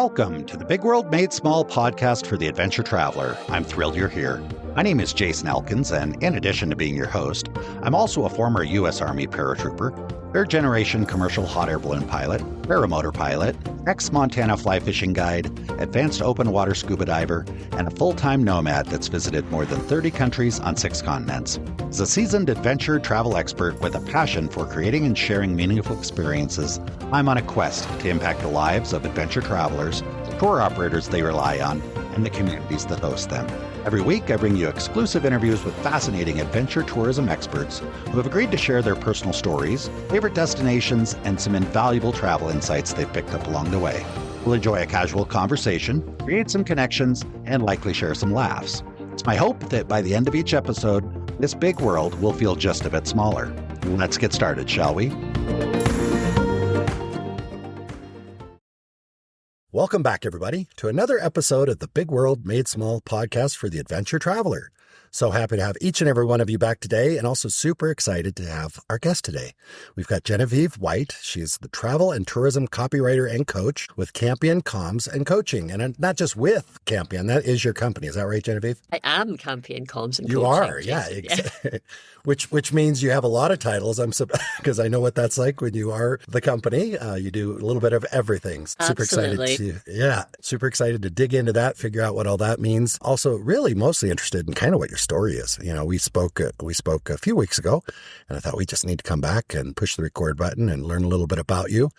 Welcome to the Big World Made Small podcast for the adventure traveler. I'm thrilled you're here. My name is Jason Elkins, and in addition to being your host, I'm also a former U.S. Army paratrooper, third-generation commercial hot air balloon pilot, paramotor pilot, ex-Montana fly fishing guide, advanced open water scuba diver, and a full-time nomad that's visited more than 30 countries on 6 continents. As a seasoned adventure travel expert with a passion for creating and sharing meaningful experiences, I'm on a quest to impact the lives of adventure travelers, tour operators they rely on, and the communities that host them. Every week, I bring you exclusive interviews with fascinating adventure tourism experts who have agreed to share their personal stories, favorite destinations, and some invaluable travel insights they've picked up along the way. We'll enjoy a casual conversation, create some connections, and likely share some laughs. It's my hope that by the end of each episode, this big world will feel just a bit smaller. Let's get started, shall we? Welcome back, everybody, to another episode of the Big World Made Small podcast for the adventure traveler. So happy to have each and every one of you back today, and also super excited to have our guest today. We've got Genevieve White. She's the travel and tourism copywriter and coach with Campion Comms and Coaching. And not just with Campion, that is your company. Is that right, Genevieve? I am Campion Comms and Coaching. You are, yeah. Exactly. Which means you have a lot of titles, because I know what that's like when you are the company. You do a little bit of everything. Super Absolutely. Super excited to dig into that, figure out what all that means. Also, really mostly interested in kind of what your story is. You know, we spoke a few weeks ago, and I thought we just need to come back and push the record button and learn a little bit about you.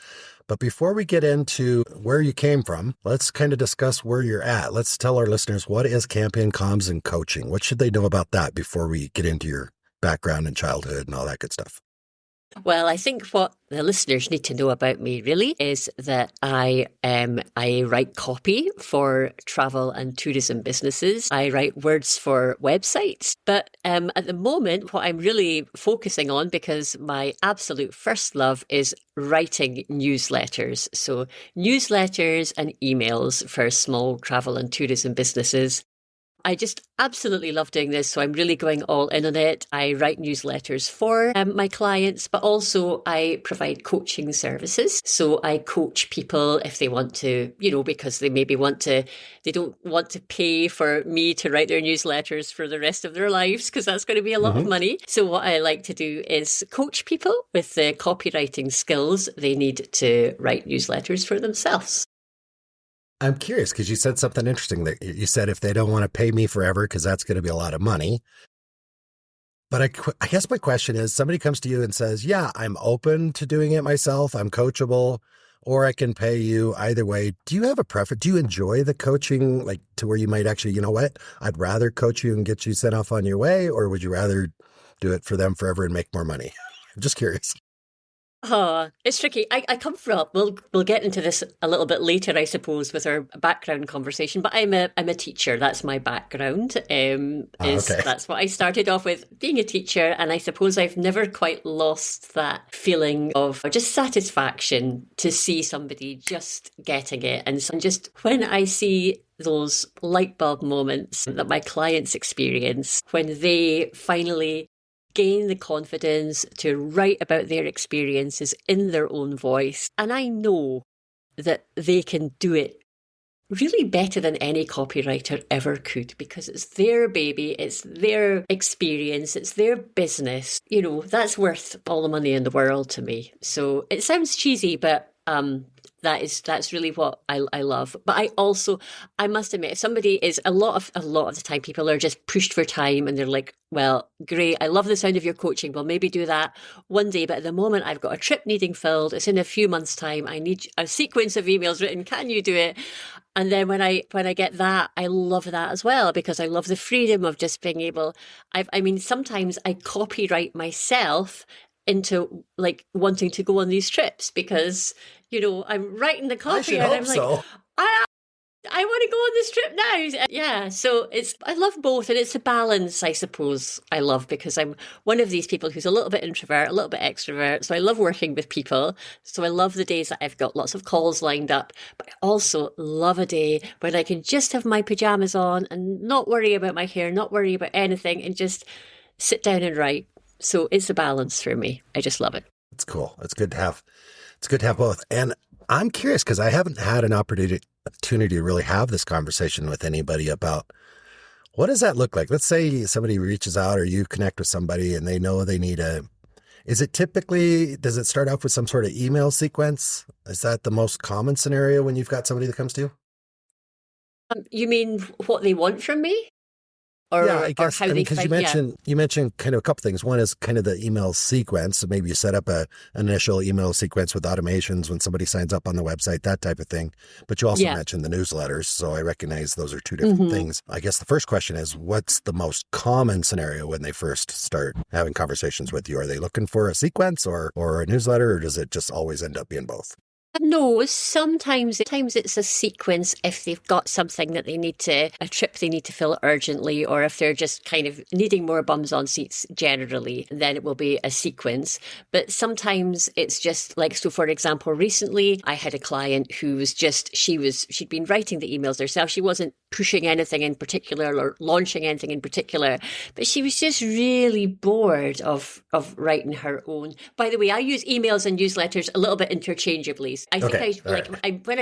But before we get into where you came from, let's kind of discuss where you're at. Let's tell our listeners, what is Campion Comms and Coaching? What should they know about that before we get into your background and childhood and all that good stuff? Well, I think what the listeners need to know about me really is that I write copy for travel and tourism businesses. I write words for websites. But at the moment, what I'm really focusing on, because my absolute first love is writing newsletters. So newsletters and emails for small travel and tourism businesses. I just absolutely love doing this, so I'm really going all in on it. I write newsletters for my clients, but also I provide coaching services. So I coach people if they want to, because they maybe they don't want to pay for me to write their newsletters for the rest of their lives, because that's going to be a lot of money. So what I like to do is coach people with the copywriting skills they need to write newsletters for themselves. I'm curious because you said something interesting that you said if they don't want to pay me forever, because that's going to be a lot of money. But I guess my question is, somebody comes to you and says, yeah, I'm open to doing it myself. I'm coachable, or I can pay you either way. Do you have a preference? Do you enjoy the coaching, like to where you might actually, you know what, I'd rather coach you and get you sent off on your way, or would you rather do it for them forever and make more money? I'm just curious. Oh, it's tricky. I come from, we'll get into this a little bit later, I suppose, with our background conversation, but I'm a teacher. That's my background. That's what I started off with, being a teacher. And I suppose I've never quite lost that feeling of just satisfaction to see somebody just getting it. And so just when I see those light bulb moments that my clients experience, when they finally gain the confidence to write about their experiences in their own voice. And I know that they can do it really better than any copywriter ever could, because it's their baby, it's their experience, it's their business. That's worth all the money in the world to me. So it sounds cheesy, but that's really what I love. But I must admit, if somebody is a lot of the time, people are just pushed for time and they're like, well, great, I love the sound of your coaching. Well, maybe do that one day. But at the moment, I've got a trip needing filled. It's in a few months' time. I need a sequence of emails written. Can you do it? And then when I get that, I love that as well, because I love the freedom of just being able. Sometimes I copyright myself into like wanting to go on these trips, because I'm writing the copy and I'm like, so. I want to go on this trip now. Yeah, so I love both, and it's a balance, I suppose, I love, because I'm one of these people who's a little bit introvert, a little bit extrovert, so I love working with people. So I love the days that I've got lots of calls lined up, but I also love a day when I can just have my pajamas on and not worry about my hair, not worry about anything, and just sit down and write. So it's a balance for me. I just love it. It's cool. It's good to have both. And I'm curious because I haven't had an opportunity to really have this conversation with anybody about what does that look like? Let's say somebody reaches out or you connect with somebody and they know they need does it start off with some sort of email sequence? Is that the most common scenario when you've got somebody that comes to you? You mean what they want from me? Yeah, I guess, because you mentioned kind of a couple things. One is kind of the email sequence. So maybe you set up an initial email sequence with automations when somebody signs up on the website, that type of thing. But you also mentioned the newsletters. So I recognize those are two different things. I guess the first question is, what's the most common scenario when they first start having conversations with you? Are they looking for a sequence or a newsletter, or does it just always end up being both? No, sometimes it's a sequence if they've got something that a trip they need to fill urgently, or if they're just kind of needing more bums on seats generally, then it will be a sequence. But sometimes it's just like, so for example, recently I had a client who was she'd been writing the emails herself. She wasn't pushing anything in particular or launching anything in particular, but she was just really bored of writing her own. By the way, I use emails and newsletters a little bit interchangeably. When I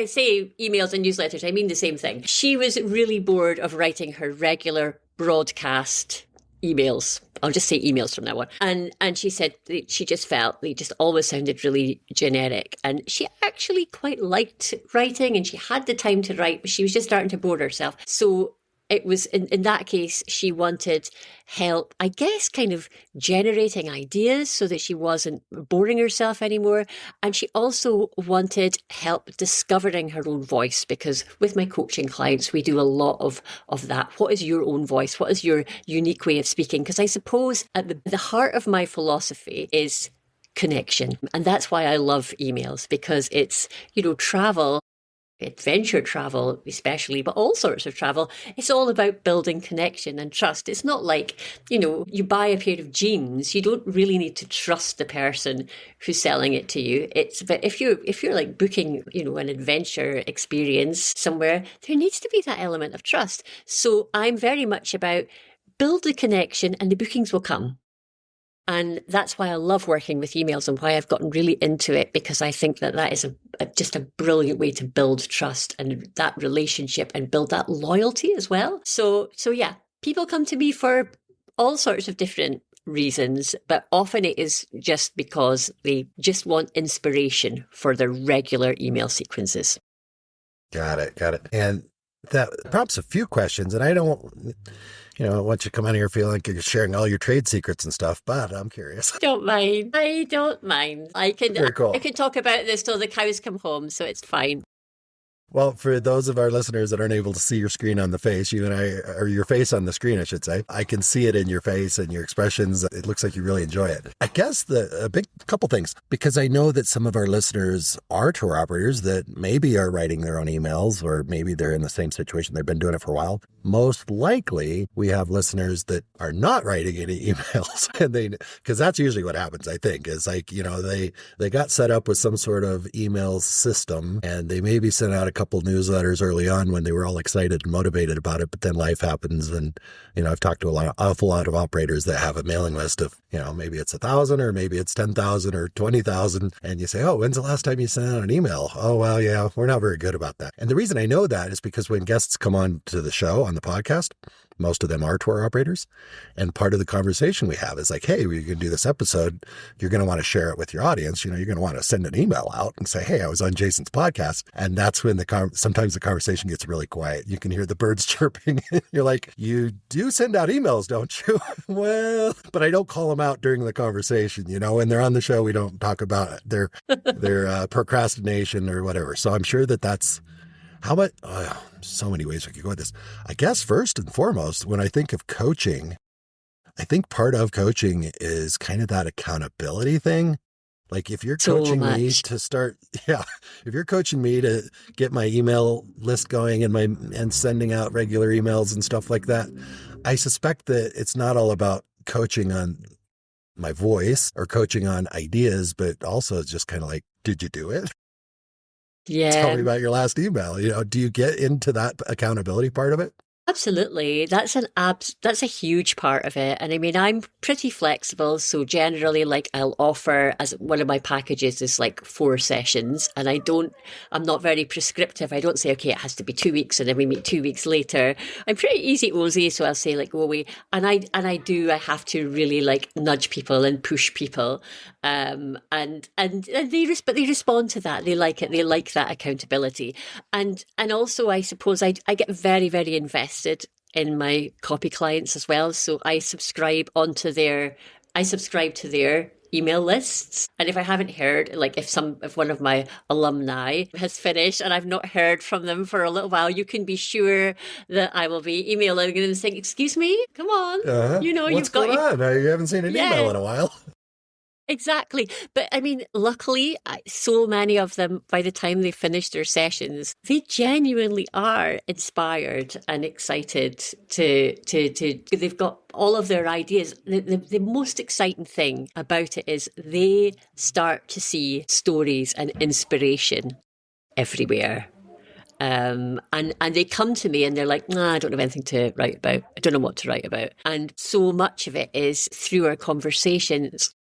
say emails and newsletters, I mean the same thing. She was really bored of writing her regular broadcast emails. I'll just say emails from now on. And she said she just felt they just always sounded really generic. And she actually quite liked writing and she had the time to write, but she was just starting to bore herself. So it was, in that case, she wanted help, I guess, kind of generating ideas so that she wasn't boring herself anymore. And she also wanted help discovering her own voice, because with my coaching clients, we do a lot of that. What is your own voice? What is your unique way of speaking? Because I suppose at the heart of my philosophy is connection. And that's why I love emails, because it's, travel, adventure travel especially, but all sorts of travel, it's all about building connection and trust. It's not like, you buy a pair of jeans, you don't really need to trust the person who's selling it to you. But if you're like booking, an adventure experience somewhere, there needs to be that element of trust. So I'm very much about build the connection and the bookings will come. And that's why I love working with emails and why I've gotten really into it, because I think that is just a brilliant way to build trust and that relationship and build that loyalty as well. So yeah, people come to me for all sorts of different reasons, but often it is just because they just want inspiration for their regular email sequences. Got it. And that prompts a few questions, and I don't... I want you to come out here feeling like you're sharing all your trade secrets and stuff, but I'm curious. I don't mind. Very cool. I can talk about this till the cows come home, so it's fine. Well, for those of our listeners that aren't able to see your screen on the face, you and I, or your face on the screen, I should say, I can see it in your face and your expressions. It looks like you really enjoy it. I guess a big couple things, because I know that some of our listeners are tour operators that maybe are writing their own emails, or maybe they're in the same situation. They've been doing it for a while. Most likely we have listeners that are not writing any emails, and because that's usually what happens, I think, is like, they got set up with some sort of email system and they maybe sent out a couple newsletters early on when they were all excited and motivated about it, but then life happens. And, I've talked to awful lot of operators that have a mailing list of, maybe it's 1,000 or maybe it's 10,000 or 20,000. And you say, oh, when's the last time you sent out an email? Oh, well, yeah, we're not very good about that. And the reason I know that is because when guests come on to the show, on the podcast, most of them are tour operators. And part of the conversation we have is like, hey, we're going to do this episode. You're going to want to share it with your audience. You're going to want to send an email out and say, hey, I was on Jason's podcast. And that's when sometimes the conversation gets really quiet. You can hear the birds chirping. You're like, you do send out emails, don't you? Well, but I don't call them out during the conversation. When they're on the show, we don't talk about their procrastination or whatever. So I'm sure that's how much, so many ways we could go with this. I guess first and foremost, when I think of coaching, I think part of coaching is kind of that accountability thing. Like if you're coaching me to start, if you're coaching me to get my email list going and sending out regular emails and stuff like that, I suspect that it's not all about coaching on my voice or coaching on ideas, but also it's just kind of like, did you do it? Yeah. Tell me about your last email. Do you get into that accountability part of it? Absolutely. That's a huge part of it. And I mean, I'm pretty flexible. So generally, like I'll offer as one of my packages is like 4 sessions, and I'm not very prescriptive. I don't say, okay, it has to be 2 weeks and then we meet 2 weeks later. I'm pretty easy OZ. So I'll say like, go away. I have to really like nudge people and push people. But they respond to that. They like it. They like that accountability. And also I suppose I get very, very invested in my copy clients as well. So I subscribe to their email lists. And if I haven't heard, like if one of my alumni has finished and I've not heard from them for a little while, you can be sure that I will be emailing them saying, excuse me, come on. What's you've got going on? You haven't seen an email in a while. Exactly. But I mean, luckily, so many of them, by the time they finish their sessions, they genuinely are inspired and excited they've got all of their ideas. The most exciting thing about it is they start to see stories and inspiration everywhere. And they come to me and they're like, nah, I don't have anything to write about. I don't know what to write about. And so much of it is through our conversations,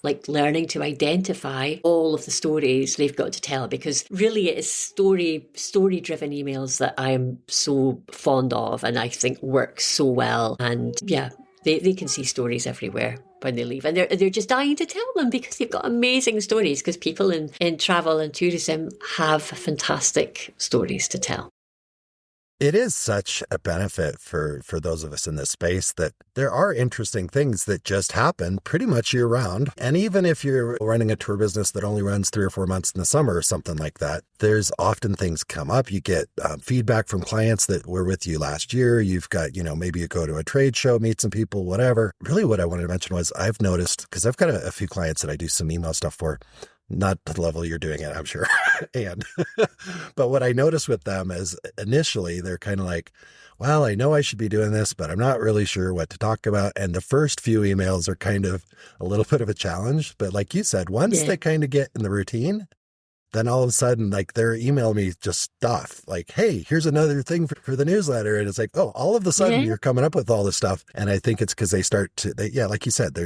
like learning to identify all of the stories they've got to tell, because really it is story-driven emails that I'm so fond of and I think work so well. And yeah, they can see stories everywhere when they leave. And they're just dying to tell them because they've got amazing stories, because people in travel and tourism have fantastic stories to tell. It is such a benefit for those of us in this space that there are interesting things that just happen pretty much year round. And even if you're running a tour business that only runs 3 or 4 months in the summer or something like that, there's often things come up. You get feedback from clients that were with you last year. You've got, maybe you go to a trade show, meet some people, whatever. Really what I wanted to mention was I've noticed, because I've got a few clients that I do some email stuff for, not to the level you're doing it, I'm sure. But what I noticed with them is initially they're kind of like, well, I know I should be doing this, but I'm not really sure what to talk about. And the first few emails are kind of a little bit of a challenge. But like you said, once they kind of get in the routine, then all of a sudden, like they're emailing me just stuff like, hey, here's another thing for the newsletter. And it's like, oh, all of a sudden you're coming up with all this stuff. And I think it's because they start to, like you said,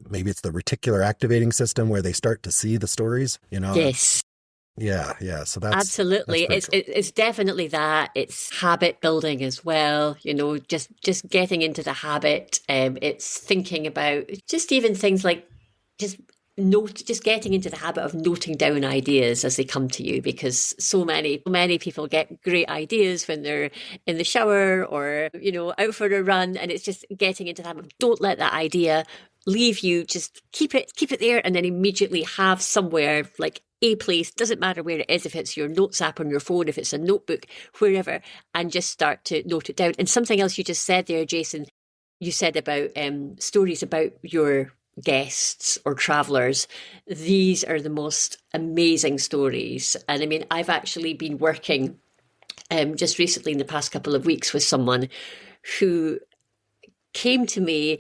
maybe it's the reticular activating system where they start to see the stories, Yes. Yeah. So that's absolutely. It's definitely that. It's habit building as well. Just getting into the habit. It's thinking about just even things like just getting into the habit of noting down ideas as they come to you, because so many people get great ideas when they're in the shower or out for a run, and it's just getting into the habit of don't let that idea leave you. Just keep it there, and then immediately have somewhere, like a place, doesn't matter where it is, if it's your notes app on your phone, if it's a notebook, wherever, and just start to note it down. And something else you just said there, Jason, you said about stories about your guests or travelers. These are the most amazing stories. And I mean, I've actually been working just recently in the past couple of weeks with someone who came to me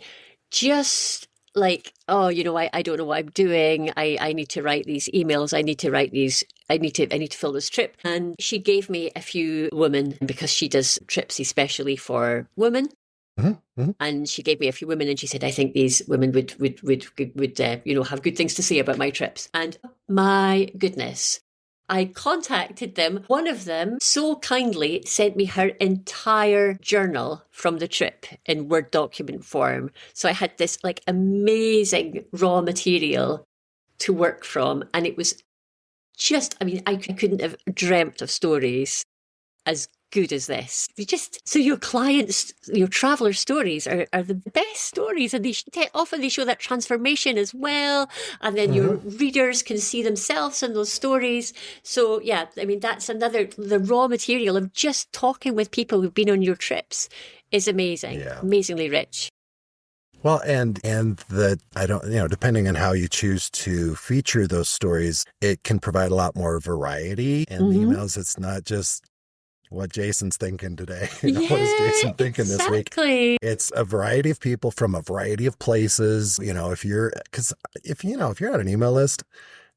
just like, oh, I don't know what I'm doing. I need to write these emails. I need to fill this trip. And she gave me a few women, because she does trips especially for women. Mm-hmm. And she gave me a few women, and she said, I think these women would have good things to say about my trips. And my goodness, I contacted them. One of them so kindly sent me her entire journal from the trip in Word document form. So I had this like amazing raw material to work from. And it was just, I mean, I couldn't have dreamt of stories as good as this. So your clients, your traveler stories are the best stories, and often they show that transformation as well, and then your readers can see themselves in those stories. So yeah, I mean, that's the raw material of just talking with people who've been on your trips is amazing, amazingly rich. Well, and depending on how you choose to feature those stories, it can provide a lot more variety in the emails. It's not just what Jason's thinking today. What is Jason thinking this week? It's a variety of people from a variety of places. If you're on an email list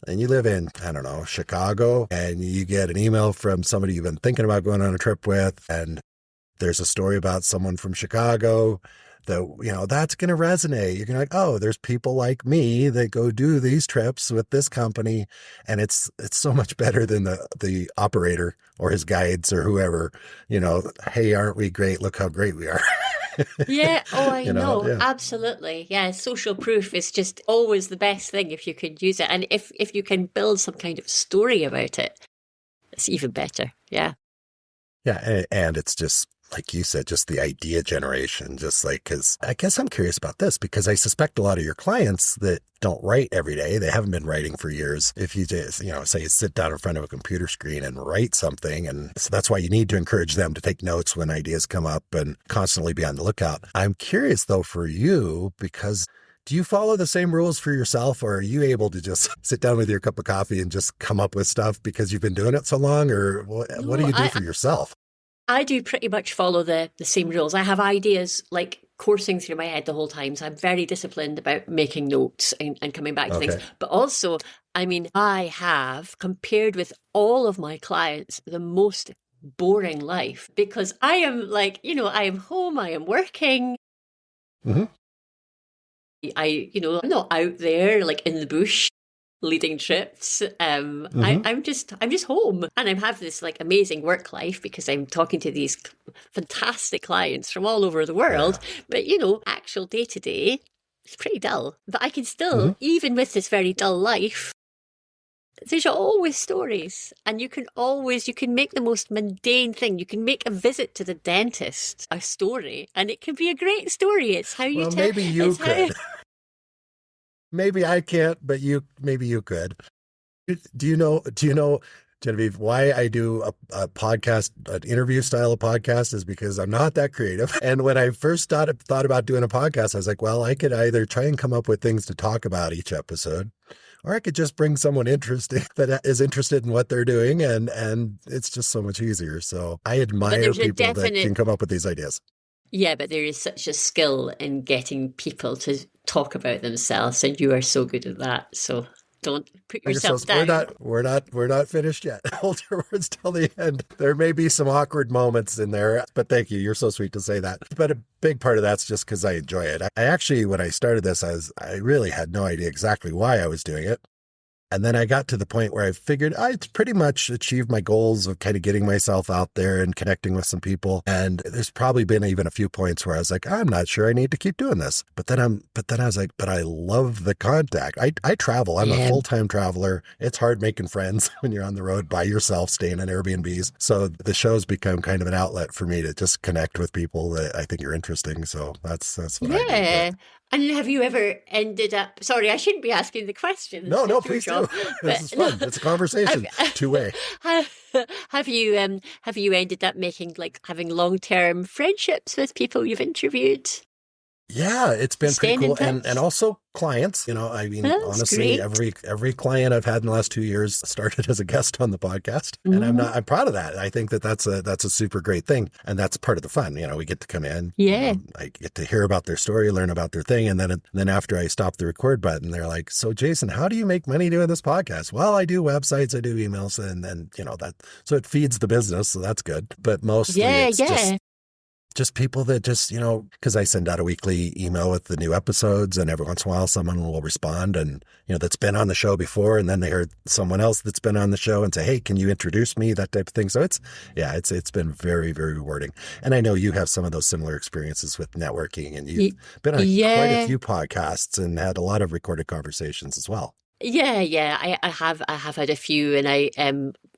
and you live in, I don't know, Chicago, and you get an email from somebody you've been thinking about going on a trip with, and there's a story about someone from Chicago that, that's going to resonate. You're going to like, oh, there's people like me that go do these trips with this company. And it's so much better than the operator or his guides or whoever, hey, aren't we great? Look how great we are. Yeah. Oh, I know. Yeah. Absolutely. Yeah. Social proof is just always the best thing if you can use it. And if you can build some kind of story about it, it's even better. Yeah. Yeah. And it's just, like you said, just the idea generation, just like, because I guess I'm curious about this because I suspect a lot of your clients that don't write every day, they haven't been writing for years. If you just, say you sit down in front of a computer screen and write something, and so that's why you need to encourage them to take notes when ideas come up and constantly be on the lookout. I'm curious though for you, because do you follow the same rules for yourself, or are you able to just sit down with your cup of coffee and just come up with stuff because you've been doing it so long, or what do you do for yourself? I do pretty much follow the same rules. I have ideas like coursing through my head the whole time. So I'm very disciplined about making notes and coming back to things. But also, I have, compared with all of my clients, the most boring life because I am I am home, I am working. Mm-hmm. I'm not out there like in the bush leading trips. I'm just home, and I have this like amazing work life because I'm talking to these fantastic clients from all over the world. Yeah. But actual day to day, it's pretty dull. But I can still, even with this very dull life, there's always stories, and you can make the most mundane thing. You can make a visit to the dentist a story, and it can be a great story. It's how you tell. Maybe you could. Maybe I can't, but maybe you could. Do you know, Genevieve, why I do a podcast, an interview style of podcast is because I'm not that creative. And when I first thought about doing a podcast, I was like, well, I could either try and come up with things to talk about each episode, or I could just bring someone interesting that is interested in what they're doing. And it's just so much easier. So I admire people that can come up with these ideas. Yeah, but there is such a skill in getting people to talk about themselves, and you are so good at that. So don't put yourself down. We're not finished yet. Hold your words till the end. There may be some awkward moments in there, but thank you. You're so sweet to say that. But a big part of that's just because I enjoy it. I actually, when I started this, I really had no idea exactly why I was doing it. And then I got to the point where I figured I'd pretty much achieved my goals of kind of getting myself out there and connecting with some people. And there's probably been even a few points where I was like, I'm not sure I need to keep doing this. But then I was like, but I love the contact. I travel. I'm a full-time traveler. It's hard making friends when you're on the road by yourself, staying in Airbnbs. So the show's become kind of an outlet for me to just connect with people that I think are interesting. So that's what I do. And have you ever ended up? Sorry, I shouldn't be asking the question. No, please do. This is fun. It's a conversation, two-way. Have you ended up having long-term friendships with people you've interviewed? Yeah, it's been pretty cool, and also clients. Honestly, every client I've had in the last 2 years started as a guest on the podcast, and I'm proud of that. I think that's a super great thing, and that's part of the fun. We get to come in. Yeah, I get to hear about their story, learn about their thing, and then after I stop the record button, they're like, "So, Jason, how do you make money doing this podcast?" Well, I do websites, I do emails, and then that. So it feeds the business, so that's good. But mostly, just people that just, because I send out a weekly email with the new episodes, and every once in a while someone will respond and, that's been on the show before. And then they heard someone else that's been on the show and say, hey, can you introduce me? That type of thing. So it's been very, very rewarding. And I know you have some of those similar experiences with networking, and you've been on quite a few podcasts and had a lot of recorded conversations as well. Yeah, I have had a few, and I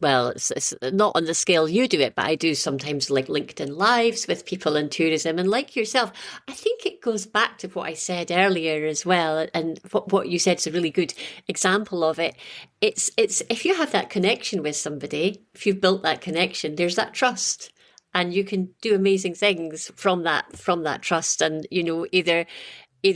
it's not on the scale you do it, but I do sometimes like LinkedIn Lives with people in tourism, and like yourself, I think it goes back to what I said earlier as well, and what you said is a really good example of it. It's if you have that connection with somebody, if you've built that connection, there's that trust. And you can do amazing things from that trust, and either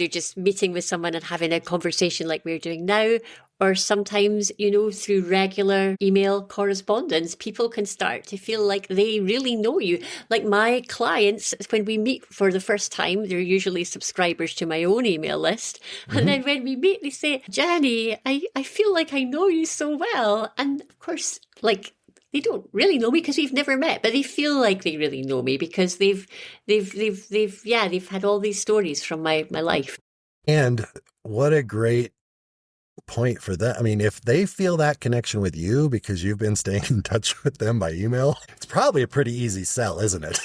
just meeting with someone and having a conversation like we're doing now, or sometimes, through regular email correspondence, people can start to feel like they really know you. Like my clients, when we meet for the first time, they're usually subscribers to my own email list. Mm-hmm. And then when we meet, they say, Jenny, I feel like I know you so well. And of course, they don't really know me because we've never met, but they feel like they really know me because they've had all these stories from my life. And what a great point for that. I mean, if they feel that connection with you because you've been staying in touch with them by email, it's probably a pretty easy sell, isn't it?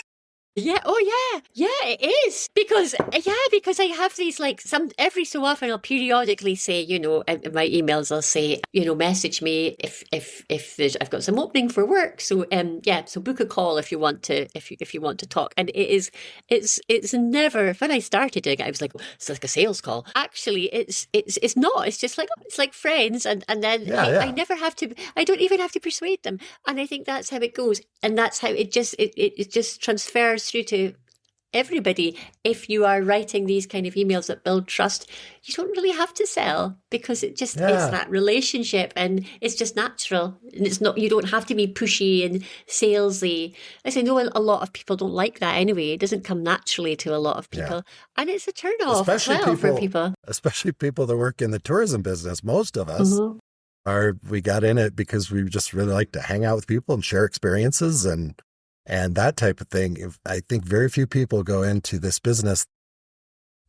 Yeah. Oh, yeah. Yeah, it is. Because I have these, like, every so often I'll periodically say, in my emails, I'll say, message me if I've got some opening for work. So, so book a call if you want to, if you want to talk. And it's never, when I started doing it, I was like, it's like a sales call. Actually, it's not. It's just like, it's like friends. And then I never have to, I don't even have to persuade them. And I think that's how it goes. And that's how it just transfers through to everybody. If you are writing these kind of emails that build trust, you don't really have to sell because it's that relationship and it's just natural. And it's not, you don't have to be pushy and salesy. As I know, a lot of people don't like that anyway. It doesn't come naturally to a lot of people. Yeah. And it's a turn off for people. Especially people that work in the tourism business. Most of us we got in it because we just really like to hang out with people and share experiences and that type of thing. I think very few people go into this business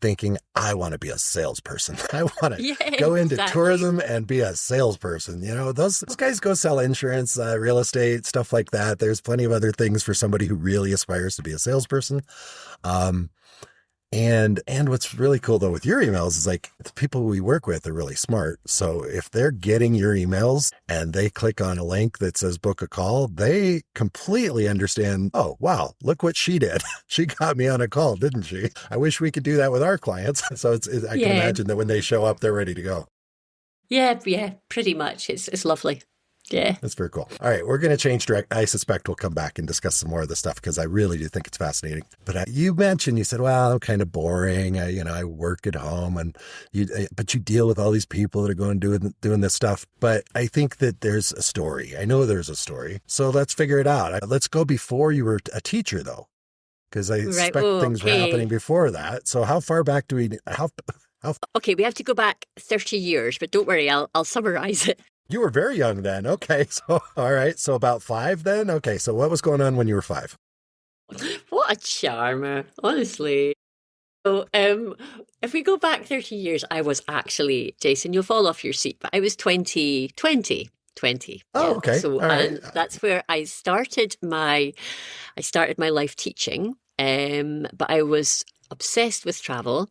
thinking, I want to be a salesperson. I want to go into tourism and be a salesperson. Those guys go sell insurance, real estate, stuff like that. There's plenty of other things for somebody who really aspires to be a salesperson. And what's really cool though with your emails is like the people we work with are really smart. So if they're getting your emails and they click on a link that says book a call, they completely understand, oh, wow, look what she did. She got me on a call, didn't she? I wish we could do that with our clients. So I can imagine that when they show up, they're ready to go. Yeah, pretty much. It's lovely. Yeah. That's very cool. All right. We're going to change direct. I suspect we'll come back and discuss some more of this stuff because I really do think it's fascinating. But you said, well, I'm kind of boring. I work at home but you deal with all these people that are going doing this stuff. But I think that there's a story. I know there's a story. So let's figure it out. Let's go before you were a teacher though, because I suspect things were happening before that. So how far back do we, Okay. We have to go back 30 years, but don't worry. I'll summarize it. You were very young then. Okay. So, all right. So about 5 then? Okay. So what was going on when you were 5? What a charmer, honestly. So if we go back 30 years, I was actually, Jason, you'll fall off your seat, but I was 20. Oh, okay. So and that's where I started my life teaching, but I was obsessed with travel.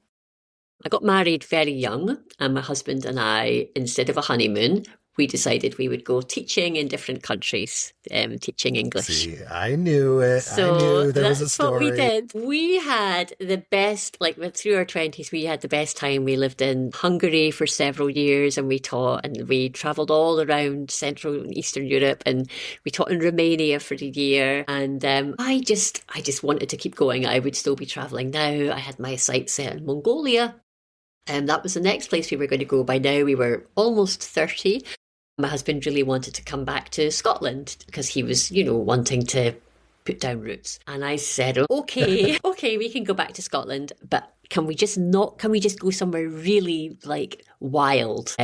I got married very young, and my husband and I, instead of a honeymoon, we decided we would go teaching in different countries, teaching English. See, I knew it. So I knew there was a story. That's what we did. We had the best, through our 20s, we had the best time. We lived in Hungary for several years and we taught, and we travelled all around Central and Eastern Europe, and we taught in Romania for a year. And I just wanted to keep going. I would still be travelling now. I had my sights set in Mongolia. And that was the next place we were going to go. By now we were almost 30. My husband really wanted to come back to Scotland because he was, wanting to put down roots. And I said, okay, we can go back to Scotland, but can we just go somewhere really wild,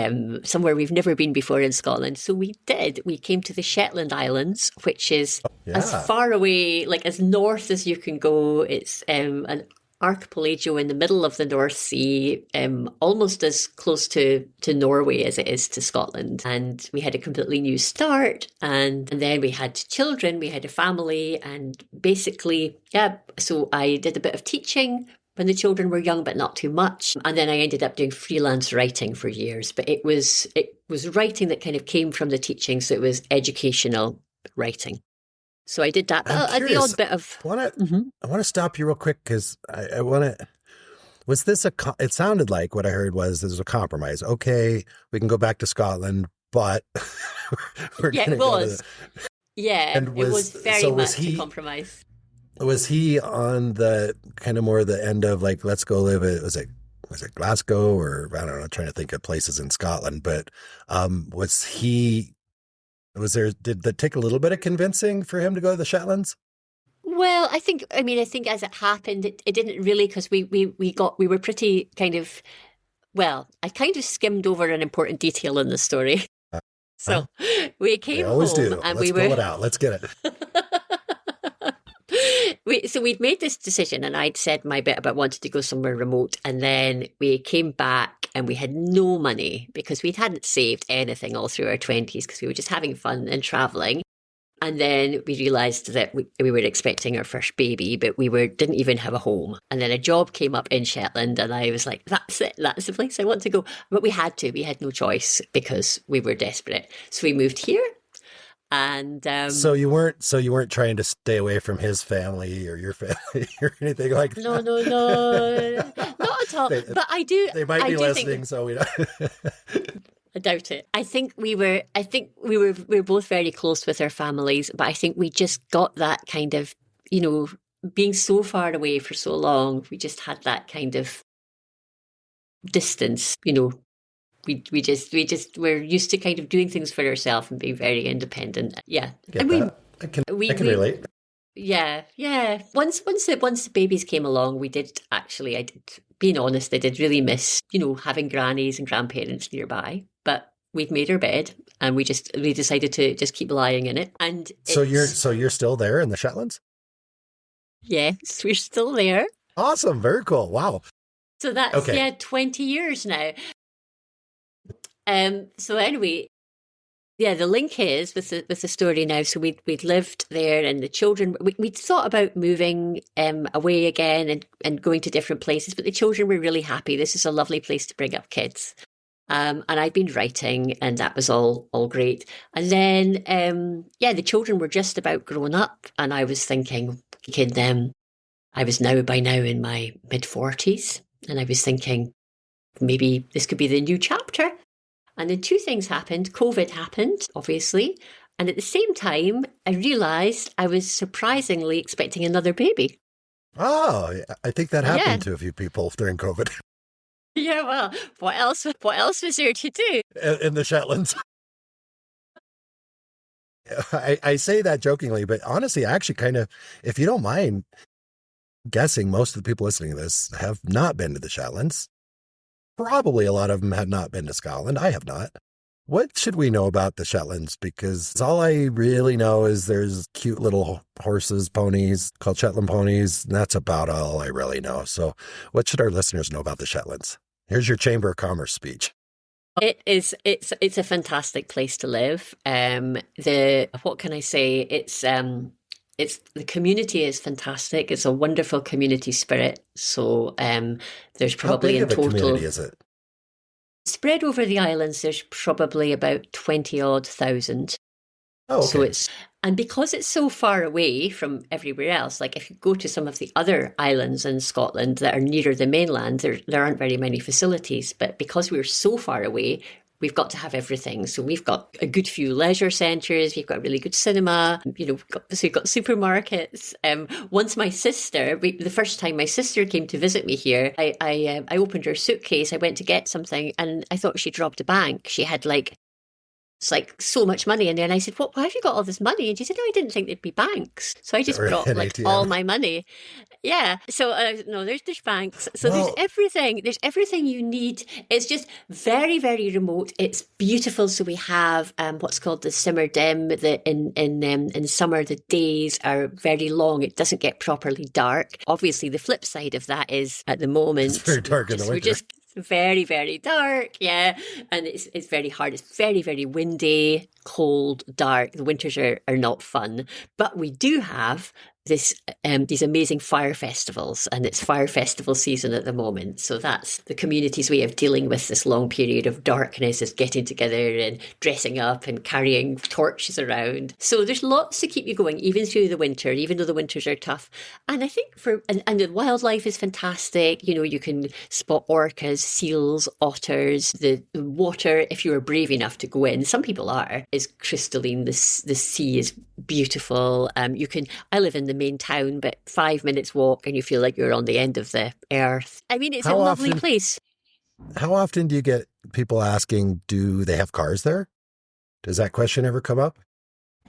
somewhere we've never been before in Scotland? So we did. We came to the Shetland Islands, which is as far away, as north as you can go. It's an archipelago in the middle of the North Sea, almost as close to Norway as it is to Scotland. And we had a completely new start. And then we had children, we had a family, and basically, so I did a bit of teaching when the children were young, but not too much. And then I ended up doing freelance writing for years. But it was writing that kind of came from the teaching, so it was educational writing. So I did that. The odd bit of. I want to stop you real quick because I want to. Was this it sounded like what I heard was this was a compromise. Okay, we can go back to Scotland, but we're going to go to it was very much a compromise. Was he on the kind of more the end of let's go live it? Was it Glasgow or I don't know? I'm trying to think of places in Scotland, but was he? Did it take a little bit of convincing for him to go to the Shetlands? Well, I think as it happened, it didn't really, because we were pretty kind of, I kind of skimmed over an important detail in the story. So we came always home do. and Let's pull it out. Let's get it. So we'd made this decision, and I'd said my bit about wanting to go somewhere remote, and then we came back and we had no money because we hadn't saved anything all through our 20s because we were just having fun and traveling. And then we realised that we were expecting our first baby, but didn't even have a home. And then a job came up in Shetland, and I was like, that's it. That's the place I want to go. But we had no choice because we were desperate. So we moved here. And so you weren't trying to stay away from his family or your family or anything like that. No, not at all. But I do. They might be listening, so we don't. I doubt it. I think we were both very close with our families, but I think we just got that kind of, being so far away for so long, we just had that kind of distance, We just we're used to kind of doing things for ourselves and being very independent. Yeah, I can relate. Yeah. Once the babies came along, being honest, I did really miss, having grannies and grandparents nearby. But we've made our bed, and we decided to just keep lying in it. And so you're still there in the Shetlands? Yes, we're still there. Awesome, very cool. Wow. So that's 20 years now. So anyway, the link is with the story now. So we'd lived there, and the children, we'd thought about moving away again and going to different places, but the children were really happy. This is a lovely place to bring up kids. And I'd been writing, and that was all great. And then, the children were just about grown up, and I was thinking, I was by now in my mid-40s, and I was thinking, maybe this could be the new chapter. And then two things happened. COVID happened, obviously. And at the same time, I realised I was surprisingly expecting another baby. Oh, I think that happened to a few people during COVID. Yeah, well, what else was there to do? In the Shetlands. I say that jokingly, but honestly, I actually kind of, if you don't mind guessing, most of the people listening to this have not been to the Shetlands. Probably a lot of them have not been to Scotland. I have not. What should we know about the Shetlands? Because all I really know is there's cute little horses, ponies called Shetland ponies. And that's about all I really know. So what should our listeners know about the Shetlands? Here's your Chamber of Commerce speech. It's a fantastic place to live. What can I say? The community is fantastic. It's a wonderful community spirit. So there's probably in total. How big of a community is it? Spread over the islands, there's probably about 20-odd thousand. Oh, okay. And because it's so far away from everywhere else, like if you go to some of the other islands in Scotland that are nearer the mainland, there aren't very many facilities. But because we're so far away, we've got to have everything. So we've got a good few leisure centres. We've got a really good cinema. We've got supermarkets. Once the first time my sister came to visit me here, I opened her suitcase. I went to get something, and I thought she'd robbed a bank. She had so much money in there. And I said, why have you got all this money? And she said, no, I didn't think there'd be banks. So I just brought all my money. Yeah. So no, there's banks. So there's everything you need. It's just very, very remote. It's beautiful. So we have what's called the simmer dim. In summer, the days are very long. It doesn't get properly dark. Obviously, the flip side of that is at the moment, it's very dark in the winter. We're just very, very dark, yeah. And it's very hard. It's very, very windy, cold, dark. The winters are not fun. But we do have these amazing fire festivals, and it's fire festival season at the moment. So that's the community's way of dealing with this long period of darkness, is getting together and dressing up and carrying torches around. So there's lots to keep you going, even through the winter, even though the winters are tough. And I think and the wildlife is fantastic. You can spot orcas, seals, otters. The water, if you are brave enough to go in, some people are, is crystalline. The sea is beautiful. I live in the main town, but 5 minutes walk and you feel like you're on the end of the earth. I mean, it's a lovely place. How often do you get people asking, do they have cars there? Does that question ever come up?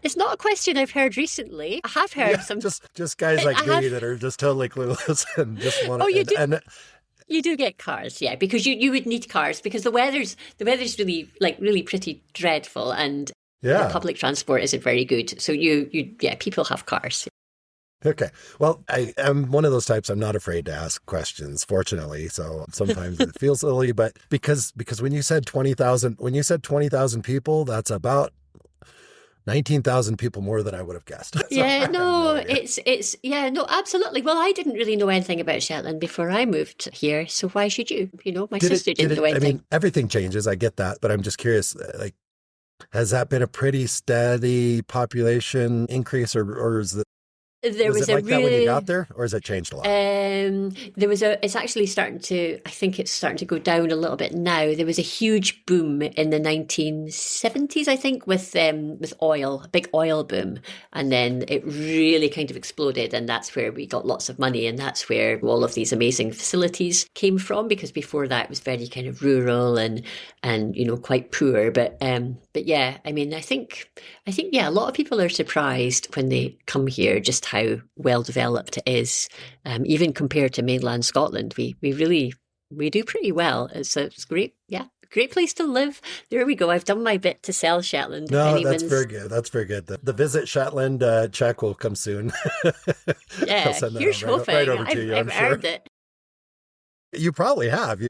It's not a question I've heard recently. I have heard some... Just guys like me that are just totally clueless and just want to... Oh, you do? You do get cars, yeah, because you would need cars because the weather's really pretty dreadful, and the public transport isn't very good. So people have cars. Okay. Well, I am one of those types. I'm not afraid to ask questions, fortunately. So sometimes it feels silly, but because when you said 20,000 people, that's about 19,000 people more than I would have guessed. So no, absolutely. Well, I didn't really know anything about Shetland before I moved here. So why should you? My sister didn't know anything. I mean, everything changes. I get that, but I'm just curious, like, has that been a pretty steady population increase or is it? Was it like that when you got there, or has it changed a lot? It's actually starting to go down a little bit now. There was a huge boom in the 1970s, I think, with oil, a big oil boom. And then it really kind of exploded. And that's where we got lots of money. And that's where all of these amazing facilities came from, because before that it was very kind of rural and quite poor. But yeah, I mean, I think a lot of people are surprised when they come here just how well developed it is, even compared to mainland Scotland. We do pretty well. It's great, great place to live. There we go. I've done my bit to sell Shetland. No, that's very good. That's very good. The Visit Shetland check will come soon. Yeah, here's hoping. Right over to you, I've earned it. You probably have.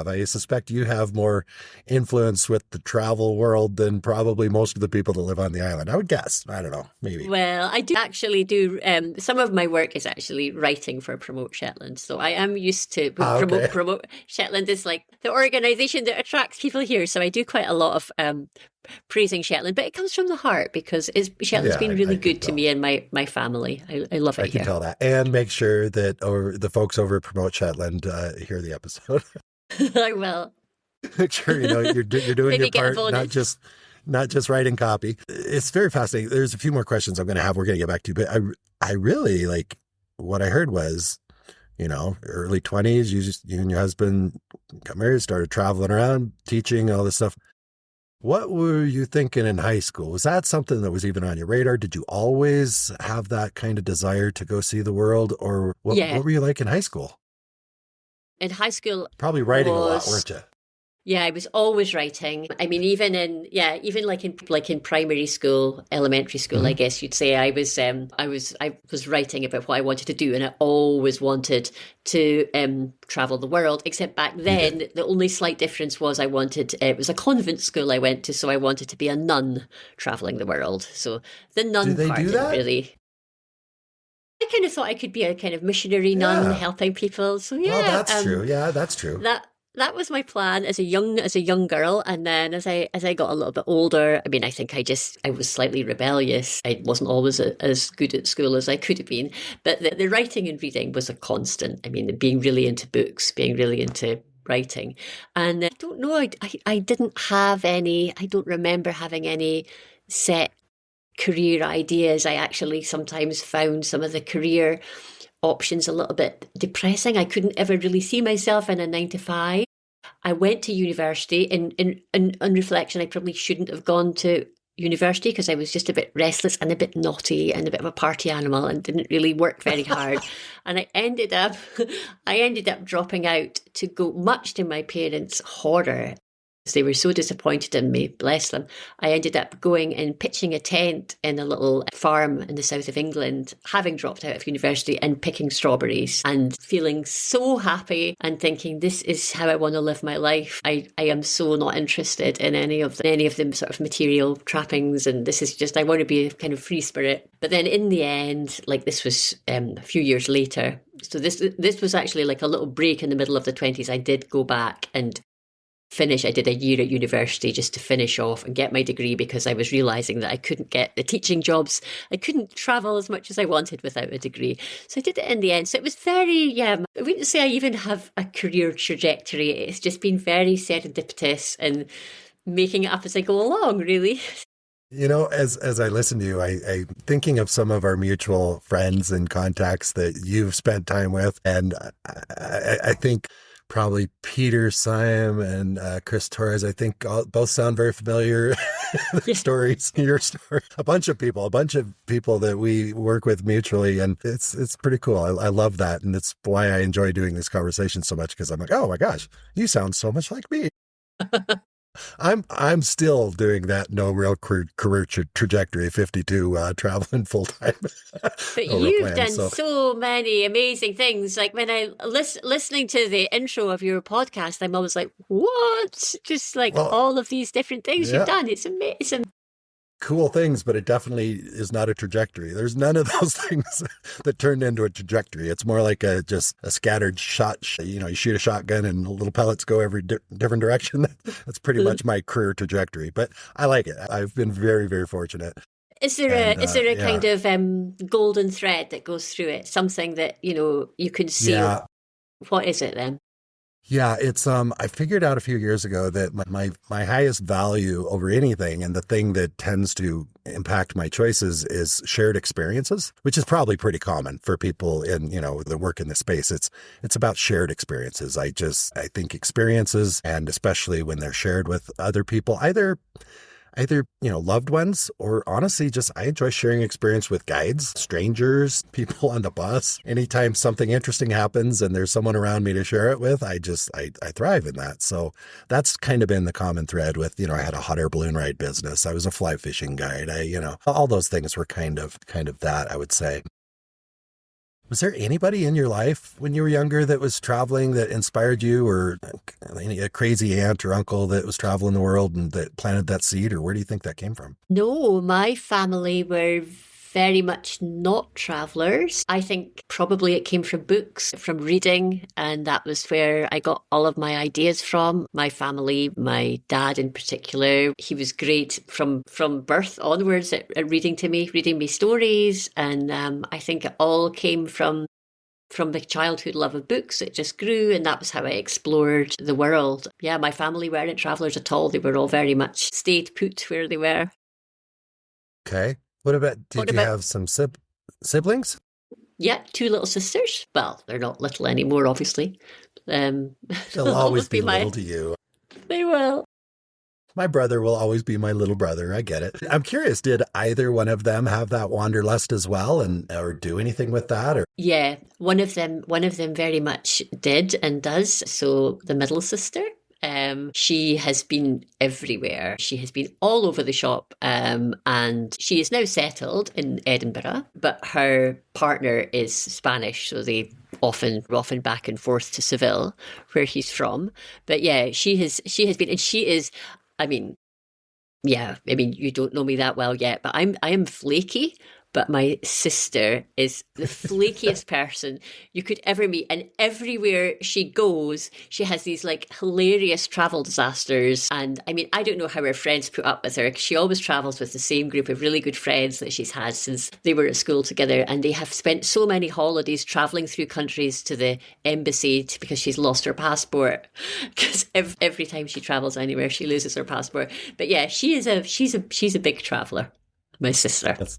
I suspect you have more influence with the travel world than probably most of the people that live on the island. I would guess. I don't know. Maybe. Well, I do actually do. Some of my work is actually writing for Promote Shetland. So I am used to Promote Shetland is like the organisation that attracts people here. So I do quite a lot of praising Shetland, but it comes from the heart because Shetland's been really good to me and my family. I love it here. I can tell that. And make sure that the folks over at Promote Shetland hear the episode. I will. Make sure you're doing your part, not just writing copy. It's very fascinating. There's a few more questions I'm going to have. We're going to get back to, but I really like what I heard was, early 20s. You and your husband got married, started traveling around, teaching, all this stuff. What were you thinking in high school? Was that something that was even on your radar? Did you always have that kind of desire to go see the world? Or what were you like in high school? In high school, probably writing a lot, weren't you? Yeah, I was always writing. I mean, even in primary school, elementary school, I guess you'd say I was writing about what I wanted to do, and I always wanted to travel the world. Except back then, the only slight difference was it was a convent school I went to, so I wanted to be a nun traveling the world. So the nun part didn't really. I kind of thought I could be a kind of missionary nun helping people. So yeah, well, that's true. Yeah, that's true. That was my plan as a young girl, and then as I got a little bit older, I mean, I think I was slightly rebellious. I wasn't always as good at school as I could have been, but the writing and reading was a constant. I mean, being really into books, being really into writing, and I don't know. I didn't have any. I don't remember having any set career ideas. I actually sometimes found some of the career options a little bit depressing. I couldn't ever really see myself in a 9-to-5. I went to university. On reflection, I probably shouldn't have gone to university because I was just a bit restless and a bit naughty and a bit of a party animal and didn't really work very hard. And I ended up dropping out to go, much to my parents' horror. They were so disappointed in me, bless them. I ended up going and pitching a tent in a little farm in the south of England, having dropped out of university and picking strawberries and feeling so happy and thinking, this is how I want to live my life. I am so not interested in any of the sort of material trappings, and this is just, I want to be a kind of free spirit. But then in the end, like this was a few years later, so this was actually like a little break in the middle of the 20s. I did go back and finish. I did a year at university just to finish off and get my degree because I was realising that I couldn't get the teaching jobs. I couldn't travel as much as I wanted without a degree. So I did it in the end. So it was very, I wouldn't say I even have a career trajectory. It's just been very serendipitous and making it up as I go along, really. As I listen to you, I thinking of some of our mutual friends and contacts that you've spent time with. And I think probably Peter Syme and Chris Torres, I think both sound very familiar. stories, your story, a bunch of people that we work with mutually. And it's pretty cool. I love that. And it's why I enjoy doing this conversation so much, because I'm like, oh my gosh, you sound so much like me. I'm still doing that no real career trajectory, 52, traveling full time. But you've done so many amazing things. Like when I listening to the intro of your podcast, I'm always like, what? Just like all of these different things you've done. It's amazing. Cool things, but it definitely is not a trajectory. There's none of those things that turned into a trajectory. It's more like just a scattered shot. You shoot a shotgun and little pellets go every different direction. That's pretty much my career trajectory, but I like it. I've been very, very fortunate. Is there a kind of golden thread that goes through it? Something that, you can see. Yeah. What is it then? Yeah, it's I figured out a few years ago that my highest value over anything, and the thing that tends to impact my choices, is shared experiences, which is probably pretty common for people in, that work in the space. It's about shared experiences. I think experiences, and especially when they're shared with other people, either loved ones, or honestly, I enjoy sharing experience with guides, strangers, people on the bus. Anytime something interesting happens and there's someone around me to share it with, I thrive in that. So that's kind of been the common thread with, I had a hot air balloon ride business. I was a fly fishing guide. All those things were kind of that, I would say. Was there anybody in your life when you were younger that was traveling that inspired you, or a crazy aunt or uncle that was traveling the world and that planted that seed, or where do you think that came from? No, my family were very much not travelers. I think probably it came from books, from reading, and that was where I got all of my ideas from. My family, my dad in particular, he was great from birth onwards at reading me stories, and I think it all came from the childhood love of books. It just grew, and that was how I explored the world. Yeah, my family weren't travelers at all. They were all very much stayed put where they were. Okay. Did you have some siblings? Yeah, 2 little sisters. Well, they're not little anymore, obviously. They'll always be little to you. They will. My brother will always be my little brother. I get it. I'm curious, did either one of them have that wanderlust as well, or do anything with that? Or? Yeah, one of them very much did and does. So the middle sister. She has been everywhere. She has been all over the shop, and she is now settled in Edinburgh, but her partner is Spanish, so they often back and forth to Seville, where he's from. But yeah, she has been, and she is, you don't know me that well yet, but I am flaky. But my sister is the flakiest person you could ever meet. And everywhere she goes, she has these hilarious travel disasters. And I don't know how her friends put up with her, because she always travels with the same group of really good friends that she's had since they were at school together. And they have spent so many holidays traveling through countries to the embassy because she's lost her passport. Because every time she travels anywhere, she loses her passport. But yeah, she's a big traveler, my sister. That's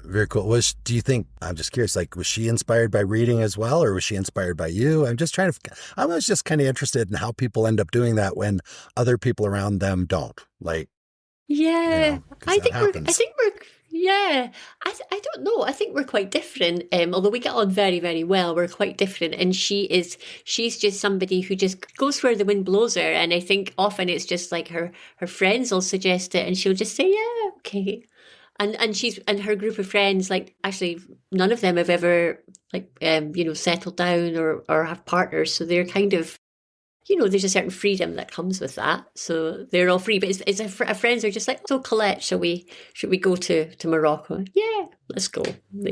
very cool. Do you think, I'm just curious, was she inspired by reading as well, or was she inspired by you? I was just kind of interested in how people end up doing that when other people around them don't. I don't know. I think we're quite different. Although we get on very, very well, we're quite different. And she's just somebody who just goes where the wind blows her. And I think often it's just her friends will suggest it, and she'll just say, yeah, okay. And her group of friends, actually none of them have ever settled down or have partners. So they're kind of, there's a certain freedom that comes with that. So they're all free. But it's our friends are just so Colette, should we go to Morocco? Yeah, let's go.